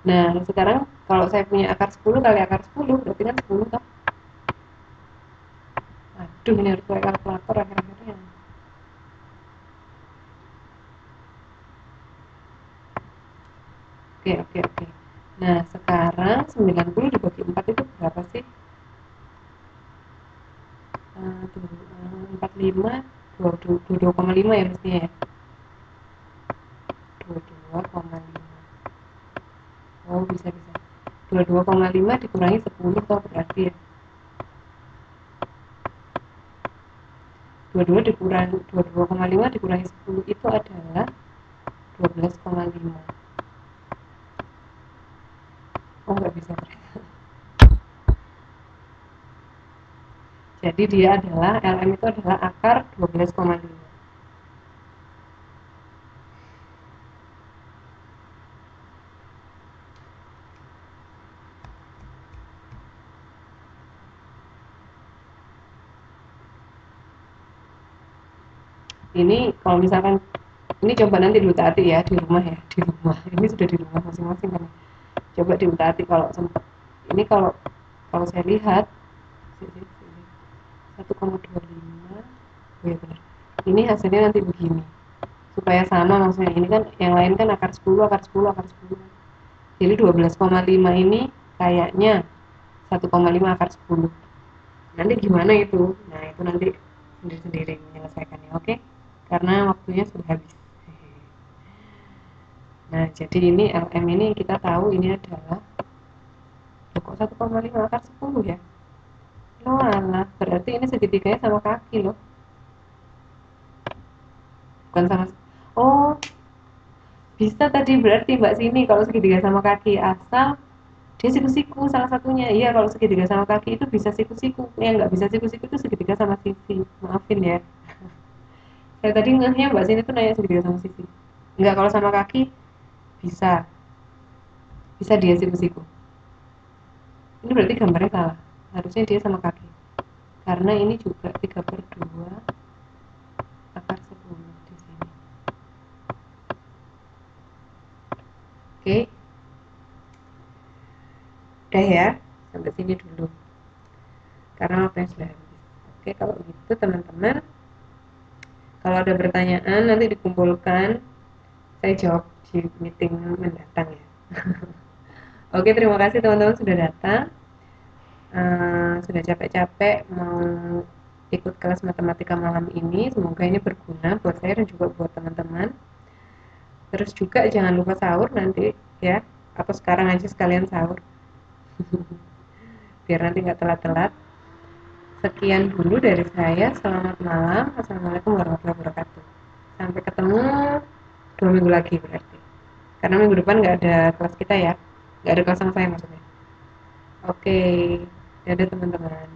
Nah, sekarang kalau saya punya akar 10 kali akar 10 berarti kan 10 toh. Aduh, ini harus pakai kalkulator akhir-akhirnya. Oke. Nah, sekarang 90 dibagi 4 itu berapa sih? 45, 22,5 ya mestinya ya. 22,5. Oh, bisa. 22,5 dikurangi 10 toh berarti ya. 22,5 dikurangi 10 itu adalah 12,5. Oh, nggak bisa. Jadi dia adalah LM itu adalah akar 12,5. Ini kalau misalkan ini coba nanti diutak ya di rumah ya, di rumah. Ini sudah di rumah masing-masing kan. Coba diutak kalau sempat. Ini kalau kalau saya lihat 1,25. Oh ya benar. Ini hasilnya nanti begini. Supaya sama maksudnya. Ini kan yang lain kan akar 10, akar 10, akar 10. Jadi 12,5 ini kayaknya 1,5 akar 10. Nanti gimana itu? Nah, itu nanti sendiri-sendiri menyelesaikannya, oke? Karena waktunya sudah habis. Nah, jadi ini LM ini kita tahu ini adalah kok 1,5 akar 10 ya? Oh alah, berarti ini segitiganya sama kaki loh. Bukan sama. Oh, bisa tadi berarti Mbak Sini kalau segitiga sama kaki asal dia siku-siku salah satunya. Iya, kalau segitiga sama kaki itu bisa siku-siku. Yang nggak bisa siku-siku itu segitiga sama sisi. Maafin ya. Saya tadi ngehnya Mbak Sini tuh nanya segitiga sama sisi. Enggak, kalau sama kaki bisa. Bisa dia siku-siku. Ini berarti gambarnya salah. Harusnya dia sama kaki. Karena ini juga 3/2 akar 10 di sini. Oke. Udah ya, sampai sini dulu. Karena waktunya sudah habis. Oke, kalau gitu teman-teman, kalau ada pertanyaan nanti dikumpulkan, saya jawab di meeting mendatang ya. Oke, terima kasih teman-teman sudah datang. Sudah capek-capek mau ikut kelas matematika malam ini. Semoga ini berguna buat saya dan juga buat teman-teman. Terus juga jangan lupa sahur nanti ya, atau sekarang aja sekalian sahur biar nanti nggak telat-telat. Sekian dulu dari saya. Selamat malam. Assalamualaikum warahmatullahi wabarakatuh. Sampai ketemu 2 minggu lagi berarti. Karena minggu depan nggak ada kelas kita ya. Nggak ada kelas sama saya maksudnya. Oke, dadah teman-teman.